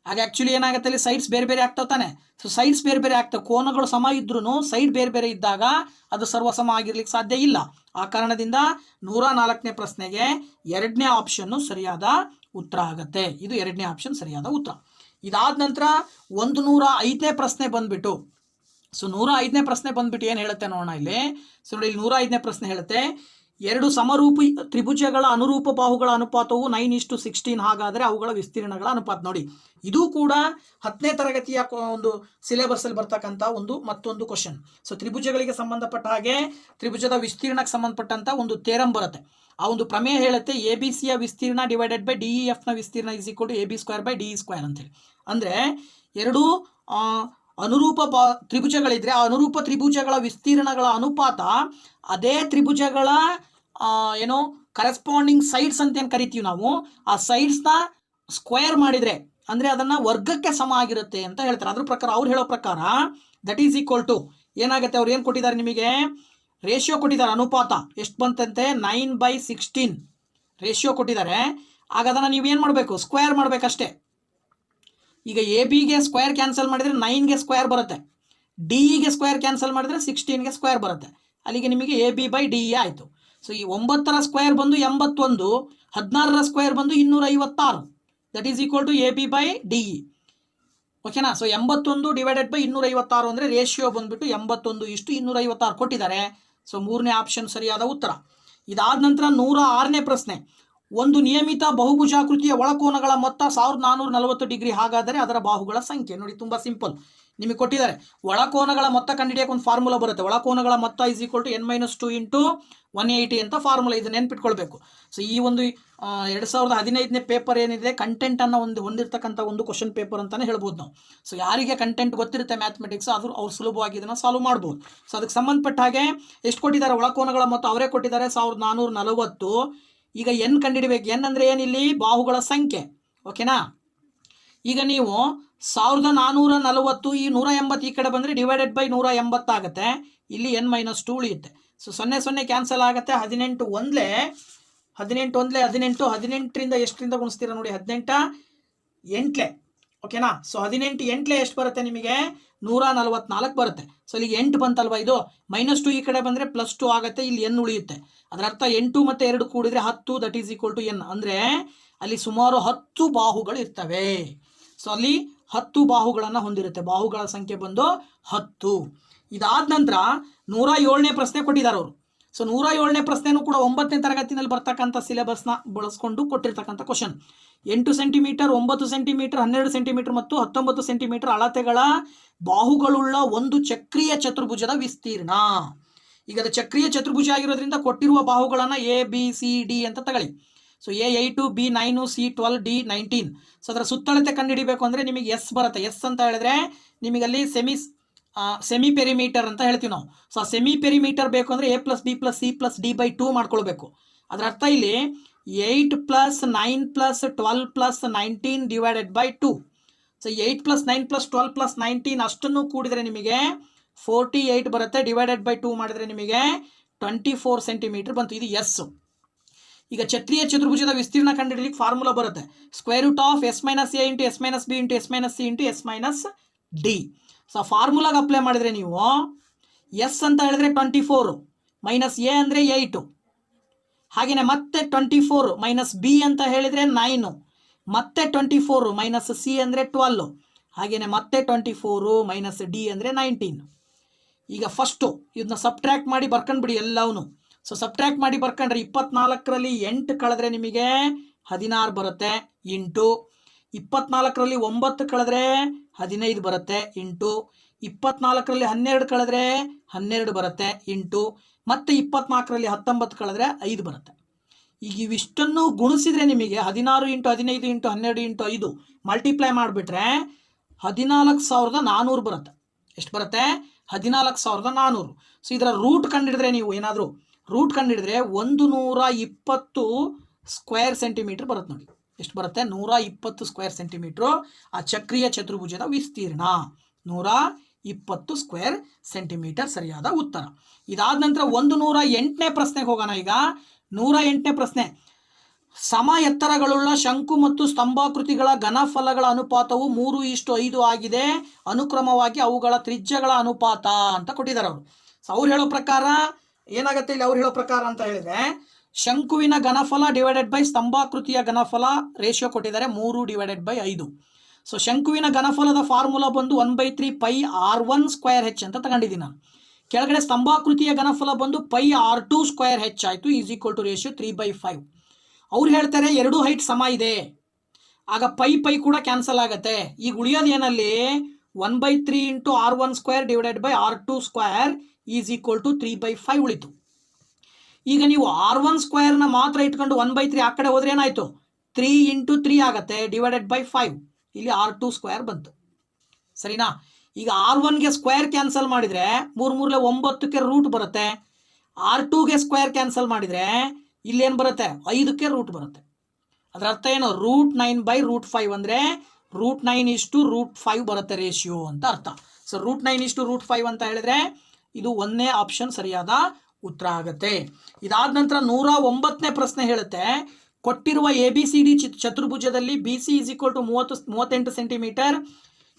ಆಗ ಆ್ಯಕ್ಚುಲಿ ಏನಾಗುತ್ತೆ, ಅಲ್ಲಿ ಸೈಡ್ಸ್ ಬೇರೆ ಬೇರೆ ಆಗ್ತಾವೆ ತಾನೆ. ಸೊ ಸೈಡ್ಸ್ ಬೇರೆ ಬೇರೆ ಆಗ್ತವೆ, ಕೋನಗಳು ಸಮ ಇದ್ರೂ ಸೈಡ್ ಬೇರೆ ಬೇರೆ ಇದ್ದಾಗ ಅದು ಸರ್ವಸಮ ಆಗಿರ್ಲಿಕ್ಕೆ ಸಾಧ್ಯ ಇಲ್ಲ. ಆ ಕಾರಣದಿಂದ 104ನೇ ಪ್ರಶ್ನೆಗೆ 2ನೇ ಆಪ್ಷನ್ನು ಸರಿಯಾದ ಉತ್ತರ ಆಗುತ್ತೆ. ಇದು 2ನೇ ಆಪ್ಷನ್ ಸರಿಯಾದ ಉತ್ತರ. ಇದಾದ ನಂತರ 105ನೇ ಪ್ರಶ್ನೆ ಬಂದ್ಬಿಟ್ಟು, ಸೊ 105ನೇ ಪ್ರಶ್ನೆ ಬಂದ್ಬಿಟ್ಟು ಏನು ಹೇಳುತ್ತೆ ನೋಡೋಣ ಇಲ್ಲಿ. ಸೊ ನೋಡಿ, ಇಲ್ಲಿ 105ನೇ ಪ್ರಶ್ನೆ ಹೇಳುತ್ತೆ, ಎರಡು ಸಮರೂಪಿ ತ್ರಿಭುಜಗಳ ಅನುರೂಪ ಬಾಹುಗಳ ಅನುಪಾತವು 9:16. ಹಾಗಾದರೆ ಅವುಗಳ ವಿಸ್ತೀರ್ಣಗಳ ಅನುಪಾತ. ನೋಡಿ, ಇದು ಕೂಡ 10ನೇ ತರಗತಿಯ ಒಂದು ಸಿಲೆಬಸ್ಸಲ್ಲಿ ಬರ್ತಕ್ಕಂಥ ಮತ್ತೊಂದು ಕ್ವಶನ್. ಸೊ ತ್ರಿಭುಜಗಳಿಗೆ ಸಂಬಂಧಪಟ್ಟ ಹಾಗೆ ತ್ರಿಭುಜದ ವಿಸ್ತೀರ್ಣಕ್ಕೆ ಸಂಬಂಧಪಟ್ಟಂಥ ಒಂದು ಥೇರಮ್ ಬರುತ್ತೆ. ಆ ಒಂದು ಪ್ರಮೇಯ ಹೇಳುತ್ತೆ, ABCಯ ವಿಸ್ತೀರ್ಣ / DEFನ ವಿಸ್ತೀರ್ಣ = AB² / ಅಂತೇಳಿ. ಅಂದರೆ ಎರಡು ಅನುರೂಪ ತ್ರಿಭುಜಗಳಿದ್ರೆ ಆ ಅನುರೂಪ ತ್ರಿಭುಜಗಳ ವಿಸ್ತೀರ್ಣಗಳ ಅನುಪಾತ ಅದೇ ತ್ರಿಭುಜಗಳ ಕರೆಸ್ಪಾಂಡಿಂಗ್ ಸೈಡ್ಸ್ ಅಂತ ಏನು ಕರಿತೀವಿ ನಾವು, ಆ ಸೈಡ್ಸ್ನ ಸ್ಕ್ವೇರ್ ಮಾಡಿದರೆ ಅಂದರೆ ಅದನ್ನು ವರ್ಗಕ್ಕೆ ಸಮ ಆಗಿರುತ್ತೆ ಅಂತ ಹೇಳ್ತಾರೆ. ಅದ್ರ ಪ್ರಕಾರ ಅವ್ರು ಹೇಳೋ ಪ್ರಕಾರ ದಟ್ ಈಸ್ ಈಕ್ವಲ್ ಟು ಏನಾಗುತ್ತೆ, ಅವ್ರು ಏನು ಕೊಟ್ಟಿದ್ದಾರೆ ನಿಮಗೆ, ರೇಷಿಯೋ ಕೊಟ್ಟಿದ್ದಾರೆ. ಅನುಪಾತ ಎಷ್ಟು ಬಂತಂತೆ, 9/16 ರೇಷಿಯೋ ಕೊಟ್ಟಿದ್ದಾರೆ. ಆಗ ಅದನ್ನು ನೀವೇನು ಮಾಡಬೇಕು, ಸ್ಕ್ವೇರ್ ಮಾಡಬೇಕಷ್ಟೇ. ಈಗ ABಗೆ ಸ್ಕ್ವೇರ್ ಕ್ಯಾನ್ಸಲ್ ಮಾಡಿದರೆ 9ಗೆ ಸ್ಕ್ವೇರ್ ಬರುತ್ತೆ, DEಗೆ ಸ್ಕ್ವೇರ್ ಕ್ಯಾನ್ಸಲ್ ಮಾಡಿದರೆ 16ಗೆ ಸ್ಕ್ವೇರ್ ಬರುತ್ತೆ. ಅಲ್ಲಿಗೆ ನಿಮಗೆ AB/DE ಆಯಿತು. ಸೊ ಈ 9ರ ಸ್ಕ್ವೇರ್ ಬಂದು 81, 16ರ ಸ್ಕ್ವೇರ್ ಬಂದು 256, that is equal to AB/DE. ಓಕೆನಾ? ಸೊ 81 / 256 ಅಂದರೆ ರೇಷಿಯೋ ಬಂದುಬಿಟ್ಟು 81:256 ಕೊಟ್ಟಿದ್ದಾರೆ. ಸೊ 3ನೇ ಆಪ್ಷನ್ ಸರಿಯಾದ ಉತ್ತರ. ಇದಾದ ನಂತರ 106ನೇ ಪ್ರಶ್ನೆ, ಒಂದು ನಿಯಮಿತ ಬಹುಭುಜಾಕೃತಿಯ ಒಳಕೋನಗಳ ಮೊತ್ತ 1440 ಡಿಗ್ರಿ. ಹಾಗಾದರೆ ಅದರ ಬಾಹುಗಳ ಸಂಖ್ಯೆ. ನೋಡಿ, ತುಂಬ ಸಿಂಪಲ್, ನಿಮಗೆ ಕೊಟ್ಟಿದ್ದಾರೆ. ಒಳಕೋನಗಳ ಮೊತ್ತ ಕಂಡುಹಿಡಿಯೋಕೆ ಒಂದು ಫಾರ್ಮುಲಾ ಬರುತ್ತೆ. ಒಳಕೋನಗಳ ಮೊತ್ತ = n-2 × 180 ಅಂತ ಫಾರ್ಮುಲಾ. ಇದು ನೆನ್ಪಿಟ್ಕೊಳ್ಬೇಕು. ಸೊ ಈ ಒಂದು 2015ನೇ ಪೇಪರ್ ಏನಿದೆ, ಕಂಟೆಂಟನ್ನು ಹೊಂದಿರತಕ್ಕಂಥ ಒಂದು ಕ್ವಶನ್ ಪೇಪರ್ ಅಂತಲೇ ಹೇಳ್ಬೋದು ನಾವು. ಸೊ ಯಾರಿಗೆ ಕಂಟೆಂಟ್ ಗೊತ್ತಿರುತ್ತೆ ಮ್ಯಾಥಮೆಟಿಕ್ಸ್, ಅವ್ರು ಸುಲಭವಾಗಿ ಇದನ್ನು ಸಾಲ್ವ್ ಮಾಡ್ಬೋದು. ಸೊ ಅದಕ್ಕೆ ಸಂಬಂಧಪಟ್ಟ ಹಾಗೆ ಎಷ್ಟು ಕೊಟ್ಟಿದ್ದಾರೆ, ಒಳಕೋನಗಳ ಮೊತ್ತ ಅವರೇ ಕೊಟ್ಟಿದ್ದಾರೆ 1440. ಈಗ n ಕಂಡುಹಿಡಿಬೇಕು. n ಅಂದರೆ ಏನಿಲ್ಲಿ, ಬಾಹುಗಳ ಸಂಖ್ಯೆ. ಓಕೆನಾ? ಈಗ ನೀವು 1440 ಈ 180 ಈ ಕಡೆ ಬಂದರೆ /180 ಆಗುತ್ತೆ. ಇಲ್ಲಿ n-2 ಉಳಿಯುತ್ತೆ. ಸೊ 0 0 ಕ್ಯಾನ್ಸಲ್ ಆಗುತ್ತೆ. 18 1 18ರಿಂದ ಎಷ್ಟರಿಂದ ಗುಣಿಸ್ತೀರಾ ನೋಡಿ, 18 8. ಓಕೆನಾ? ಸೊ 18 8 ಎಷ್ಟು ಬರುತ್ತೆ ನಿಮಗೆ, 144 ಬರುತ್ತೆ. ಸೊ ಇಲ್ಲಿಗೆ 8 ಬಂತಲ್ವ, ಇದು -2 ಈ ಕಡೆ ಬಂದರೆ +2 ಆಗುತ್ತೆ. ಇಲ್ಲಿ n ಉಳಿಯುತ್ತೆ. ಅದರ ಅರ್ಥ 8 ಮತ್ತು 2 ಕೂಡಿದರೆ 10, that is equal to n. ಅಂದರೆ ಅಲ್ಲಿ ಸುಮಾರು 10 ಬಾಹುಗಳು ಇರ್ತವೆ. ಸೊ ಅಲ್ಲಿ 10 ಬಾಹುಗಳನ್ನು ಹೊಂದಿರುತ್ತೆ. ಬಾಹುಗಳ ಸಂಖ್ಯೆ ಬಂದು 10. ಇದಾದ ನಂತರ 107ನೇ ಪ್ರಶ್ನೆ ಕೊಟ್ಟಿದ್ದಾರೆ ಅವರು. ಸೊ 107ನೇ ಪ್ರಶ್ನೆನೂ ಕೂಡ 9ನೇ ತರಗತಿನಲ್ಲಿ ಬರ್ತಕ್ಕಂಥ ಸಿಲೆಬಸ್ನ ಬಳಸ್ಕೊಂಡು ಕೊಟ್ಟಿರ್ತಕ್ಕಂಥ ಕ್ವಶನ್. 8 ಸೆಂಟಿಮೀಟರ್, 9 ಸೆಂಟಿಮೀಟರ್, 12 ಸೆಂಟಿಮೀಟರ್ ಮತ್ತು 19 ಸೆಂಟಿಮೀಟರ್ ಅಳತೆಗಳ ಬಾಹುಗಳುಳ್ಳ ಒಂದು ಚಕ್ರೀಯ ಚತುರ್ಭುಜದ ವಿಸ್ತೀರ್ಣ. ಈಗ ಅದು ಚಕ್ರೀಯ ಚತುರ್ಭುಜ ಆಗಿರೋದ್ರಿಂದ ಕೊಟ್ಟಿರುವ ಬಾಹುಗಳನ್ನು ಎ ಬಿ ಸಿ ಡಿ ಅಂತ ತಗೊಳ್ಳಿ. So A 8, B 9, C 12, D 19. So ಅದರ ಸುತ್ತಳತೆ ಕಂಡುಹಿಡಿಬೇಕು ಅಂದರೆ ನಿಮಗೆ ಎಸ್ ಬರುತ್ತೆ. ಎಸ್ ಅಂತ ಹೇಳಿದ್ರೆ ನಿಮಗಲ್ಲಿ ಸೆಮಿ ಪೆರಿಮೀಟರ್ ಅಂತ ಹೇಳ್ತೀವಿ ನಾವು. ಸೊ ಆ ಸೆಮಿ ಪೆರಿಮೀಟರ್ ಬೇಕು ಅಂದರೆ A plus B plus C plus D by 2 ಮಾಡ್ಕೊಳ್ಬೇಕು. ಅದರ ಅರ್ಥ ಇಲ್ಲಿ 8 + 9 + 12 + 19 ಡಿವೈಡೆಡ್ ಬೈ 2. ಸೊ 8 + 9 + 12 + 19 ಅಷ್ಟನ್ನು ಕೂಡಿದರೆ ನಿಮಗೆ 48 ಬರುತ್ತೆ. ಡಿವೈಡೆಡ್ ಬೈ 2 ಮಾಡಿದರೆ ನಿಮಗೆ 24 ಸೆಂಟಿಮೀಟರ್ ಬಂತು. ಇದು ಎಸ್. ಈಗ ಚಕ್ರೀಯ ಚತುರ್ಭುಜದ ವಿಸ್ತೀರ್ಣ ಕಂಡುಹಿಡಿಯಲಿಕ್ಕೆ ಫಾರ್ಮುಲಾ ಬರುತ್ತೆ. √(s - a × s - b × s - c × s - d). So ಫಾರ್ಮುಲಾಗೆ apply ಮಾಡಿದರೆ ನೀವು ಎಸ್ ಅಂತ ಹೇಳಿದ್ರೆ 24 ಮೈನಸ್ ಎ ಅಂದರೆ 8, ಹಾಗೆಯೇ ಮತ್ತೆ 24 ಮೈನಸ್ ಬಿ ಅಂತ ಹೇಳಿದರೆ 9, ಮತ್ತೆ 24 ಮೈನಸ್ ಸಿ ಅಂದರೆ 12, ಹಾಗೆಯೇ ಮತ್ತೆ 24 ಮೈನಸ್ ಡಿ ಅಂದರೆ 19. ಈಗ ಫಸ್ಟು ಇದನ್ನ ಸಬ್ಟ್ರ್ಯಾಕ್ಟ್ ಮಾಡಿ ಬರ್ಕೊಂಡ್ಬಿಡಿ ಎಲ್ಲವೂ. ಸೊ ಸಬ್ಟ್ರ್ಯಾಕ್ಟ್ ಮಾಡಿ ಬರ್ಕೊಂಡ್ರೆ 24ರಲ್ಲಿ 8 ಕಳೆದ್ರೆ ನಿಮಗೆ 16 ಬರುತ್ತೆ, ಇಂಟು 24ರಲ್ಲಿ 9 ಕಳೆದ್ರೆ 15 ಬರುತ್ತೆ, ಇಂಟು 24ರಲ್ಲಿ 12 ಕಳೆದ್ರೆ 12 ಬರುತ್ತೆ, ಇಂಟು ಮತ್ತೆ 24ರಲ್ಲಿ 19 ಕಳೆದ್ರೆ 5 ಬರುತ್ತೆ. ಈಗ ಇವಿಷ್ಟನ್ನು ಗುಣಿಸಿದ್ರೆ ನಿಮಗೆ 16 × 15 × 12 × 5 ಮಲ್ಟಿಪ್ಲೈ ಮಾಡಿಬಿಟ್ರೆ 14,400 ಬರುತ್ತೆ. ಎಷ್ಟು ಬರುತ್ತೆ? 14,400. ಸೊ ಇದರ ರೂಟ್ ಕಂಡುಹಿಡಿದ್ರೆ ನೀವು ಏನಾದರೂ ರೂಟ್ ಕಂಡುಹಿಡಿದ್ರೆ 120 ಸ್ಕ್ವೇರ್ ಸೆಂಟಿಮೀಟರ್ ಬರುತ್ತೆ ನೋಡಿ. ಎಷ್ಟು ಬರುತ್ತೆ? 120 ಸ್ಕ್ವೇರ್ ಸೆಂಟಿಮೀಟ್ರು ಆ ಚಕ್ರೀಯ ಚತುರ್ಭುಜದ ವಿಸ್ತೀರ್ಣ. 120 ಸ್ಕ್ವೇರ್ ಸೆಂಟಿಮೀಟರ್ ಸರಿಯಾದ ಉತ್ತರ. ಇದಾದ ನಂತರ 108ನೇ ಪ್ರಶ್ನೆಗೆ ಹೋಗೋಣ. ಈಗ 108ನೇ ಪ್ರಶ್ನೆ. ಸಮ ಎತ್ತರಗಳುಳ್ಳ ಶಂಕು ಮತ್ತು ಸ್ತಂಭಾಕೃತಿಗಳ ಘನಫಲಗಳ ಅನುಪಾತವು 3:5 ಆಗಿದೆ. ಅನುಕ್ರಮವಾಗಿ ಅವುಗಳ ತ್ರಿಜ್ಯಗಳ ಅನುಪಾತ ಅಂತ ಕೊಟ್ಟಿದ್ದಾರೆ ಅವರು. ಸೊ ಅವ್ರು ಹೇಳೋ ಪ್ರಕಾರ ಏನಾಗುತ್ತೆ ಇಲ್ಲಿ? ಅವ್ರು ಹೇಳೋ ಪ್ರಕಾರ ಅಂತ ಹೇಳಿದ್ರೆ ಶಂಕುವಿನ ಘನಫಲ ಡಿವೈಡೆಡ್ ಬೈ ಸ್ತಂಭಾಕೃತಿಯ ಘನಫಲ ರೇಷಿಯೋ ಕೊಟ್ಟಿದ್ದಾರೆ 3/5. ಸೊ ಶಂಕುವಿನ ಘನಫಲದ ಫಾರ್ಮುಲಾ ಬಂದು 1/3 πr1² ಅಂತ ತಗೊಂಡಿದ್ದೀನಿ ನಾನು. ಕೆಳಗಡೆ ಸ್ತಂಭಾಕೃತಿಯ ಘನಫಲ ಬಂದು πr2² ಆಯಿತು, = ರೇಷಿಯೋ 3/5. ಅವ್ರು ಹೇಳ್ತಾರೆ ಎರಡು ಹೈಟ್ ಸಮ ಇದೆ, ಆಗ ಪೈ ಕೂಡ ಕ್ಯಾನ್ಸಲ್ ಆಗುತ್ತೆ. ಈಗ ಉಳಿಯೋದು ಏನಲ್ಲಿ 1/3 × r1² ಡಿವೈಡೆಡ್ ಬೈ r2² = 3/5 ಉಳಿತು. ಈಗ ನೀವು r1² ಮಾತ್ರ ಇಟ್ಕೊಂಡು 1/3 ಆ ಕಡೆ ಹೋದ್ರೆ ಏನಾಯಿತು? 3 × 3 ಆಗುತ್ತೆ, ಡಿವೈಡೆಡ್ ಬೈ 5. ಇಲ್ಲಿ r2² ಬಂತು. ಸರಿನಾ? ಈಗ r1ಗೆ ಸ್ಕ್ವೇರ್ ಕ್ಯಾನ್ಸಲ್ ಮಾಡಿದರೆ 3 × 9ಕ್ಕೆ ರೂಟ್ ಬರುತ್ತೆ. r2ಗೆ ಸ್ಕ್ವೇರ್ ಕ್ಯಾನ್ಸಲ್ ಮಾಡಿದರೆ ಇಲ್ಲೇನು ಬರುತ್ತೆ? 5ಕ್ಕೆ ರೂಟ್ ಬರುತ್ತೆ. ಅದರ ಅರ್ಥ ಏನು? √9/√5 ಅಂದರೆ √9:√5 ಬರುತ್ತೆ ರೇಷಿಯೋ ಅಂತ ಅರ್ಥ. ಸೊ √9:√5 ಅಂತ ಹೇಳಿದ್ರೆ ಇದು 1ನೇ ಆಪ್ಷನ್ ಸರಿಯಾದ ಉತ್ತರ ಆಗುತ್ತೆ. ಇದಾದ ನಂತರ 109ನೇ ಪ್ರಶ್ನೆ ಹೇಳುತ್ತೆ, ಕೊಟ್ಟಿರುವ ABCD ಚತುರ್ಭುಜದಲ್ಲಿ BC = 38 centimetre,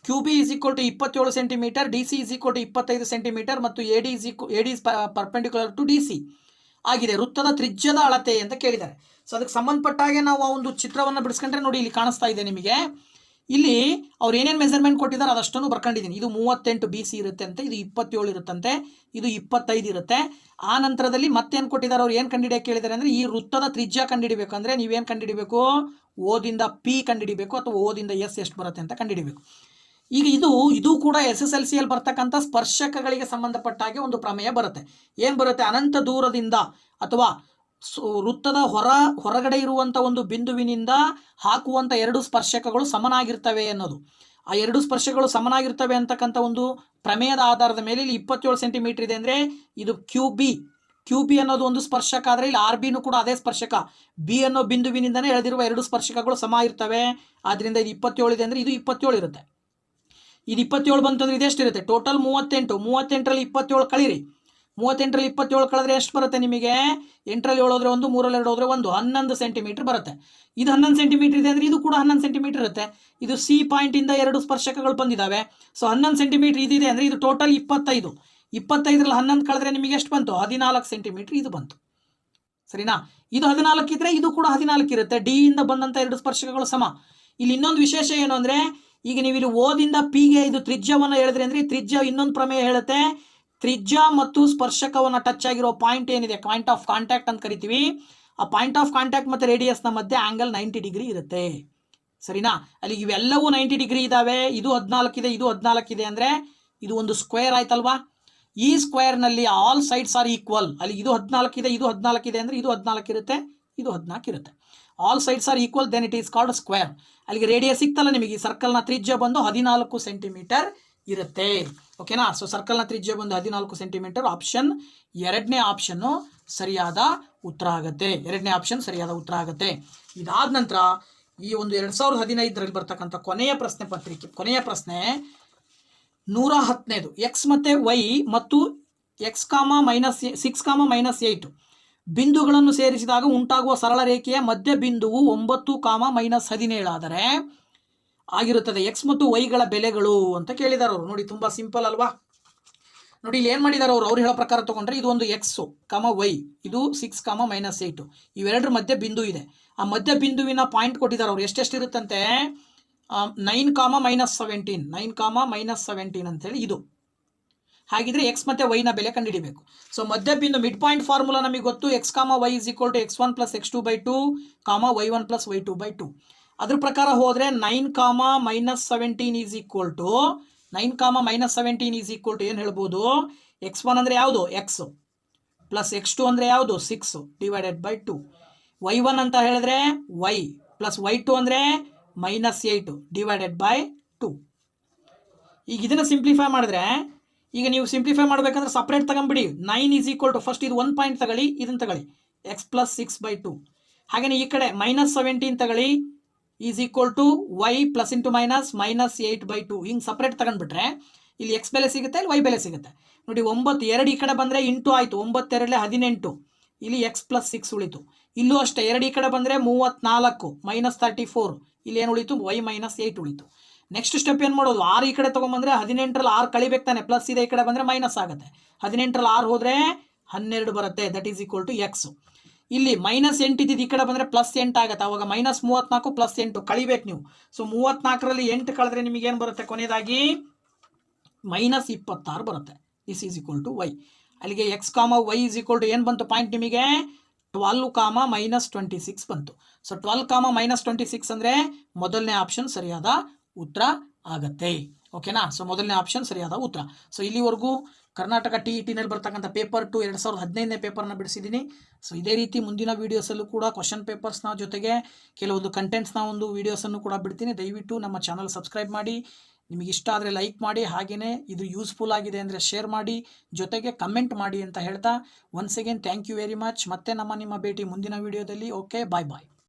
QB = 27 centimetre, DC = 25 centimetre ಮತ್ತು AD is perpendicular to DC ಆಗಿದೆ. ವೃತ್ತದ ತ್ರಿಜ್ಯದ ಅಳತೆ ಅಂತ ಕೇಳಿದ್ದಾರೆ. ಸೊ ಅದಕ್ಕೆ ಸಂಬಂಧಪಟ್ಟಾಗೆ ನಾವು ಆ ಒಂದು ಚಿತ್ರವನ್ನು ಬಿಡಿಸ್ಕೊಂಡ್ರೆ ನೋಡಿ ಇಲ್ಲಿ ಕಾಣಿಸ್ತಾ ಇದೆ ನಿಮಗೆ. ಇಲ್ಲಿ ಅವ್ರು ಏನೇನು ಮೆಜರ್ಮೆಂಟ್ ಕೊಟ್ಟಿದ್ದಾರೆ ಅದಷ್ಟನ್ನು ಬರ್ಕೊಂಡಿದ್ದೀನಿ. ಇದು 38 BC ಇರುತ್ತೆ ಅಂತೆ, ಇದು 27 ಇರುತ್ತಂತೆ, ಇದು 25 ಇರುತ್ತೆ. ಆ ನಂತರದಲ್ಲಿ ಮತ್ತೇನು ಕೊಟ್ಟಿದ್ದಾರೆ, ಅವ್ರು ಏನು ಕಂಡುಹಿಡಿಯಕ್ಕೆ ಕೇಳಿದ್ದಾರೆ ಅಂದರೆ ಈ ವೃತ್ತದ ತ್ರಿಜ್ಯ ಕಂಡುಹಿಡಿಬೇಕು. ಅಂದರೆ ನೀವೇನು ಕಂಡುಹಿಡಿಬೇಕು? ಓದಿಂದ P ಕಂಡುಹಿಡಿಬೇಕು ಅಥವಾ ಓದಿಂದ S ಎಷ್ಟು ಬರುತ್ತೆ ಅಂತ ಕಂಡುಹಿಡಿಬೇಕು. ಈಗ ಇದು ಕೂಡ SSLCಯಲ್ಲಿ ಬರ್ತಕ್ಕಂಥ ಸ್ಪರ್ಶಕಗಳಿಗೆ ಸಂಬಂಧಪಟ್ಟಾಗೆ ಒಂದು ಪ್ರಮೇಯ ಬರುತ್ತೆ. ಏನು ಬರುತ್ತೆ? ಅನಂತ ದೂರದಿಂದ ಅಥವಾ ವೃತ್ತದ ಹೊರಗಡೆ ಇರುವಂಥ ಒಂದು ಬಿಂದುವಿನಿಂದ ಹಾಕುವಂಥ ಎರಡು ಸ್ಪರ್ಶಕಗಳು ಸಮನಾಗಿರ್ತವೆ ಅನ್ನೋದು. ಆ ಎರಡು ಸ್ಪರ್ಶಕಗಳು ಸಮನಾಗಿರ್ತವೆ ಅಂತಕ್ಕಂಥ ಒಂದು ಪ್ರಮೇಯದ ಆಧಾರದ ಮೇಲೆ ಇಲ್ಲಿ 27 ಸೆಂಟಿಮೀಟರ್ ಇದೆ ಅಂದರೆ ಇದು QB ಅನ್ನೋದು ಒಂದು ಸ್ಪರ್ಶಕ. ಆದರೆ ಇಲ್ಲಿ RBನೂ ಕೂಡ ಅದೇ ಸ್ಪರ್ಶಕ. B ಅನ್ನೋ ಬಿಂದುವಿನಿಂದನೇ ಎಳೆದಿರುವ ಎರಡು ಸ್ಪರ್ಶಕಗಳು ಸಮ ಇರ್ತವೆ. ಆದ್ದರಿಂದ ಇದು 27 ಇದೆ ಅಂದರೆ ಇದು 27 ಇರುತ್ತೆ. ಇದು 27 ಬಂತಂದ್ರೆ ಇದೆಷ್ಟಿರುತ್ತೆ? ಟೋಟಲ್ 38. 38ರಲ್ಲಿ 27 ಕಳೀರಿ. 38ರಲ್ಲಿ 27 ಕಳೆದ್ರೆ ಎಷ್ಟು ಬರುತ್ತೆ ನಿಮಗೆ? 8ರಲ್ಲಿ 7 ಹೋದರೆ 1, 3ರಲ್ಲಿ 2 ಹೋದರೆ 1, 11 ಸೆಂಟಿಮೀಟರ್ ಬರುತ್ತೆ. ಇದು 11 ಸೆಂಟಿಮೀಟರ್ ಇದೆ ಅಂದರೆ ಇದು ಕೂಡ 11 ಸೆಂಟಿಮೀಟರ್ ಇರುತ್ತೆ. ಇದು C ಪಾಯಿಂಟಿಂದ ಎರಡು ಸ್ಪರ್ಶಕಗಳು ಬಂದಿದ್ದಾವೆ. ಸೊ 11 ಸೆಂಟಿಮೀಟರ್ ಇದಿದೆ ಅಂದರೆ ಇದು ಟೋಟಲ್ 25. 25ರಲ್ಲಿ 11 ಕಳೆದ್ರೆ ನಿಮಗೆ ಎಷ್ಟು ಬಂತು? 14 ಸೆಂಟಿಮೀಟರ್ ಇದು ಬಂತು. ಸರಿನಾ? ಇದು 14 ಇದ್ದರೆ ಇದು ಕೂಡ 14 ಇರುತ್ತೆ. ಡಿ ಇಂದ ಬಂದಂಥ ಎರಡು ಸ್ಪರ್ಶಕಗಳು ಸಮ. ಇಲ್ಲಿ ಇನ್ನೊಂದು ವಿಶೇಷ ಏನು ಅಂದರೆ ಈಗ ನೀವು ಇಲ್ಲಿ ಓದಿಂದ ಪಿಗೆ ಇದು ತ್ರಿಜ್ಯವನ್ನು ಹೇಳಿದ್ರಿ ಅಂದರೆ ತ್ರಿಜ್ಯ ಇನ್ನೊಂದು ಪ್ರಮೇಯ ಹೇಳುತ್ತೆ, ತ್ರಿಜ್ಯ ಮತ್ತು ಸ್ಪರ್ಶಕವನ್ನು ಟಚ್ ಆಗಿರೋ ಪಾಯಿಂಟ್ ಏನಿದೆ, ಪಾಯಿಂಟ್ ಆಫ್ ಕಾಂಟ್ಯಾಕ್ಟ್ ಅಂತ ಕರಿತೀವಿ, ಆ ಪಾಯಿಂಟ್ ಆಫ್ ಕಾಂಟ್ಯಾಕ್ಟ್ ಮತ್ತು ರೇಡಿಯಸ್ನ ಮಧ್ಯೆ ಆಂಗಲ್ 90 ಡಿಗ್ರಿ ಇರುತ್ತೆ. ಸರಿನಾ? ಅಲ್ಲಿ ಇವೆಲ್ಲವೂ 90 ಡಿಗ್ರಿ ಇದ್ದಾವೆ, ಇದು 14 ಇದೆ, ಇದು 14 ಇದೆ ಅಂದರೆ ಇದು ಒಂದು ಸ್ಕ್ವೇರ್ ಆಯ್ತಲ್ವಾ? ಈ ಸ್ಕ್ವೇರ್ನಲ್ಲಿ ಆಲ್ ಸೈಡ್ಸ್ ಆರ್ ಈಕ್ವಲ್. ಅಲ್ಲಿ ಇದು 14 ಇದೆ, ಇದು 14 ಇದೆ ಅಂದರೆ ಇದು 14 ಇರುತ್ತೆ, ಇದು 14 ಇರುತ್ತೆ. All sides are equal, then it is called square. ಅಲ್ಲಿಗೆ ರೇಡಿಯಸ್ ಸಿಕ್ತಲ್ಲ ನಿಮಗೆ. ಈ ಸರ್ಕಲ್ನ ತ್ರಿಜ್ಯ ಬಂದು 14 ಸೆಂಟಿಮೀಟರ್ ಇರುತ್ತೆ. ಓಕೆನಾ? ಸೊ ಸರ್ಕಲ್ನ ತ್ರಿಜ್ಯ ಬಂದು 14 ಸೆಂಟಿಮೀಟರ್. ಆಪ್ಷನ್ ಎರಡನೇ ಆಪ್ಷನ್ನು ಸರಿಯಾದ ಉತ್ತರ ಆಗುತ್ತೆ. ಎರಡನೇ ಆಪ್ಷನ್ ಸರಿಯಾದ ಉತ್ತರ ಆಗುತ್ತೆ. ಇದಾದ ನಂತರ ಈ ಒಂದು 2015ರಲ್ಲಿ ಬರ್ತಕ್ಕಂಥ ಕೊನೆಯ ಪ್ರಶ್ನೆ ಪತ್ರಿಕೆ, ಕೊನೆಯ ಪ್ರಶ್ನೆ 110ನೇದು. ಎಕ್ಸ್ ಮತ್ತು ವೈ ಮತ್ತು ಎಕ್ಸ್ -6, -8 ಬಿಂದುಗಳನ್ನು ಸೇರಿಸಿದಾಗ ಉಂಟಾಗುವ ಸರಳ ರೇಖೆಯ ಮಧ್ಯ ಬಿಂದುವು 9, -17 ಆದರೆ ಆಗಿರುತ್ತದೆ. ಎಕ್ಸ್ ಮತ್ತು ವೈಗಳ ಬೆಲೆಗಳು ಅಂತ ಕೇಳಿದಾರೆ ಅವರು. ನೋಡಿ, ತುಂಬ ಸಿಂಪಲ್ ಅಲ್ವಾ? ನೋಡಿ, ಇಲ್ಲಿ ಏನು ಮಾಡಿದ್ದಾರೆ ಅವ್ರು ಹೇಳೋ ಪ್ರಕಾರ ತೊಗೊಂಡ್ರೆ ಇದು ಒಂದು ಎಕ್ಸ್, ವೈ, ಇದು 6, -8 ಇವೆರಡರ ಮಧ್ಯೆ ಬಿಂದು ಇದೆ. ಆ ಮಧ್ಯ ಬಿಂದುವಿನ ಪಾಯಿಂಟ್ ಕೊಟ್ಟಿದ್ದಾರೆ ಅವರು. ಎಷ್ಟೆಷ್ಟು ಇರುತ್ತಂತೆ? 9, -17 9, -17 ಅಂತೇಳಿ ಇದು. ಹಾಗಿದ್ರೆ ಎಕ್ಸ್ ಮತ್ತು ವೈನ ಬೆಲೆ ಕಂಡುಹಿಡಿಬೇಕು. ಸೊ ಮಧ್ಯ ಬಿಂದು ಮಿಡ್ ಪಾಯಿಂಟ್ ಫಾರ್ಮುಲಾ ನಮಗೆ ಗೊತ್ತು. X, y = x1 + x2/2, y1 + y2/2. ಅದ್ರ ಪ್ರಕಾರ ಹೋದರೆ 9, -17 ಏನು ಹೇಳ್ಬೋದು? x1 ಅಂದರೆ ಯಾವುದು? ಎಕ್ಸ್ ಪ್ಲಸ್ x2 ಅಂದರೆ ಯಾವುದು? 6 /2. y1 ಅಂತ ಹೇಳಿದ್ರೆ y ಪ್ಲಸ್ y2 ಅಂದರೆ -8 /2. ಈಗ ಇದನ್ನು ಸಿಂಪ್ಲಿಫೈ ಮಾಡಿದ್ರೆ, ಈಗ ನೀವು ಸಿಂಪ್ಲಿಫೈ ಮಾಡಬೇಕಂದ್ರೆ ಸಪ್ರೇಟ್ ತಗೊಂಬಿಡಿ. 9 ಫಸ್ಟ್ ಇದು 1 ಪಾಯಿಂಟ್ ತಗೊಳ್ಳಿ, ಇದನ್ನು ತಗೊಳ್ಳಿ, x + 6/2. ಹಾಗೆಯೇ ಈ ಕಡೆ -17 ತಗೊಳ್ಳಿ, y + -8/2. ಹಿಂಗೆ ಸಪ್ರೇಟ್ ತಗೊಂಡ್ಬಿಟ್ರೆ ಇಲ್ಲಿ ಎಕ್ಸ್ ಬೆಲೆ ಸಿಗುತ್ತೆ, ಇಲ್ಲಿ ವೈ ಬೆಲೆ ಸಿಗುತ್ತೆ. ನೋಡಿ, 9 2 ಈ ಕಡೆ ಬಂದರೆ ಇಂಟು ಆಯಿತು, 9 2 18. ಇಲ್ಲಿ ಎಕ್ಸ್ + 6 ಉಳಿತು. ಇಲ್ಲೂ ಅಷ್ಟೇ, 2 ಈ ಕಡೆ ಬಂದರೆ 34 -34. ಇಲ್ಲಿ ಏನು ಉಳಿತು? y -8 ಉಳಿತು. ನೆಕ್ಸ್ಟ್ ಸ್ಟೆಪ್ ಏನು ಮಾಡೋದು? 6 ಈ ಕಡೆ ತೊಗೊಂಬಂದರೆ 18ರಲ್ಲಿ 6 ಕಳಿಬೇಕು ತಾನೆ, ಪ್ಲಸ್ ಇದೆ, ಈ ಕಡೆ ಬಂದರೆ ಮೈನಸ್ ಆಗುತ್ತೆ. 18ರಲ್ಲಿ 6 ಹೋದರೆ 12 ಬರುತ್ತೆ, that is equal to x. ಇಲ್ಲಿ -8 ಇದ್ದಿದ್ದು ಈ ಕಡೆ ಬಂದರೆ +8 ಆಗುತ್ತೆ. ಅವಾಗ -34 + 8 ಕಳಿಬೇಕು ನೀವು. ಸೊ 34ರಲ್ಲಿ 8 ಕಳೆದ್ರೆ ನಿಮಗೇನು ಬರುತ್ತೆ? ಕೊನೆಯದಾಗಿ -26 ಬರುತ್ತೆ. This is equal to y. ಅಲ್ಲಿಗೆ x, y ಏನು ಬಂತು ಪಾಯಿಂಟ್ ನಿಮಗೆ? 12, -26 ಬಂತು. ಸೊ 12, -26 ಅಂದರೆ ಮೊದಲನೇ ಆಪ್ಷನ್ ಸರಿಯಾದ ಉತ್ತರ ಆಗತ್ತೆ. ಓಕೆನಾ? ಸೊ ಮೊದಲನೇ ಆಪ್ಷನ್ ಸರಿಯಾದ ಉತ್ತರ. ಸೊ ಇಲ್ಲಿವರೆಗೂ ಕರ್ನಾಟಕ TET ಬರ್ತಕ್ಕಂಥ ಪೇಪರ್ 2 2015ನೇ ಪೇಪರ್ನ ಬಿಡಿಸಿದ್ದೀನಿ. ಸೊ ಇದೇ ರೀತಿ ಮುಂದಿನ ವೀಡಿಯೋಸಲ್ಲೂ ಕೂಡ ಕ್ವಶನ್ ಪೇಪರ್ಸ್ನ ಜೊತೆಗೆ ಕೆಲವೊಂದು ಕಂಟೆಂಟ್ಸ್ನ ಒಂದು ವೀಡಿಯೋಸನ್ನು ಕೂಡ ಬಿಡ್ತೀನಿ. ದಯವಿಟ್ಟು ನಮ್ಮ ಚಾನಲ್ ಸಬ್ಸ್ಕ್ರೈಬ್ ಮಾಡಿ. ನಿಮಗೆ ಇಷ್ಟ ಆದರೆ ಲೈಕ್ ಮಾಡಿ, ಹಾಗೆಯೇ ಇದು ಯೂಸ್ಫುಲ್ ಆಗಿದೆ ಅಂದರೆ ಶೇರ್ ಮಾಡಿ, ಜೊತೆಗೆ ಕಮೆಂಟ್ ಮಾಡಿ ಅಂತ ಹೇಳ್ತಾ once again thank you very much. ಮತ್ತೆ ನಿಮ್ಮ ಭೇಟಿ ಮುಂದಿನ ವೀಡಿಯೋದಲ್ಲಿ. ಓಕೆ, ಬಾಯ್.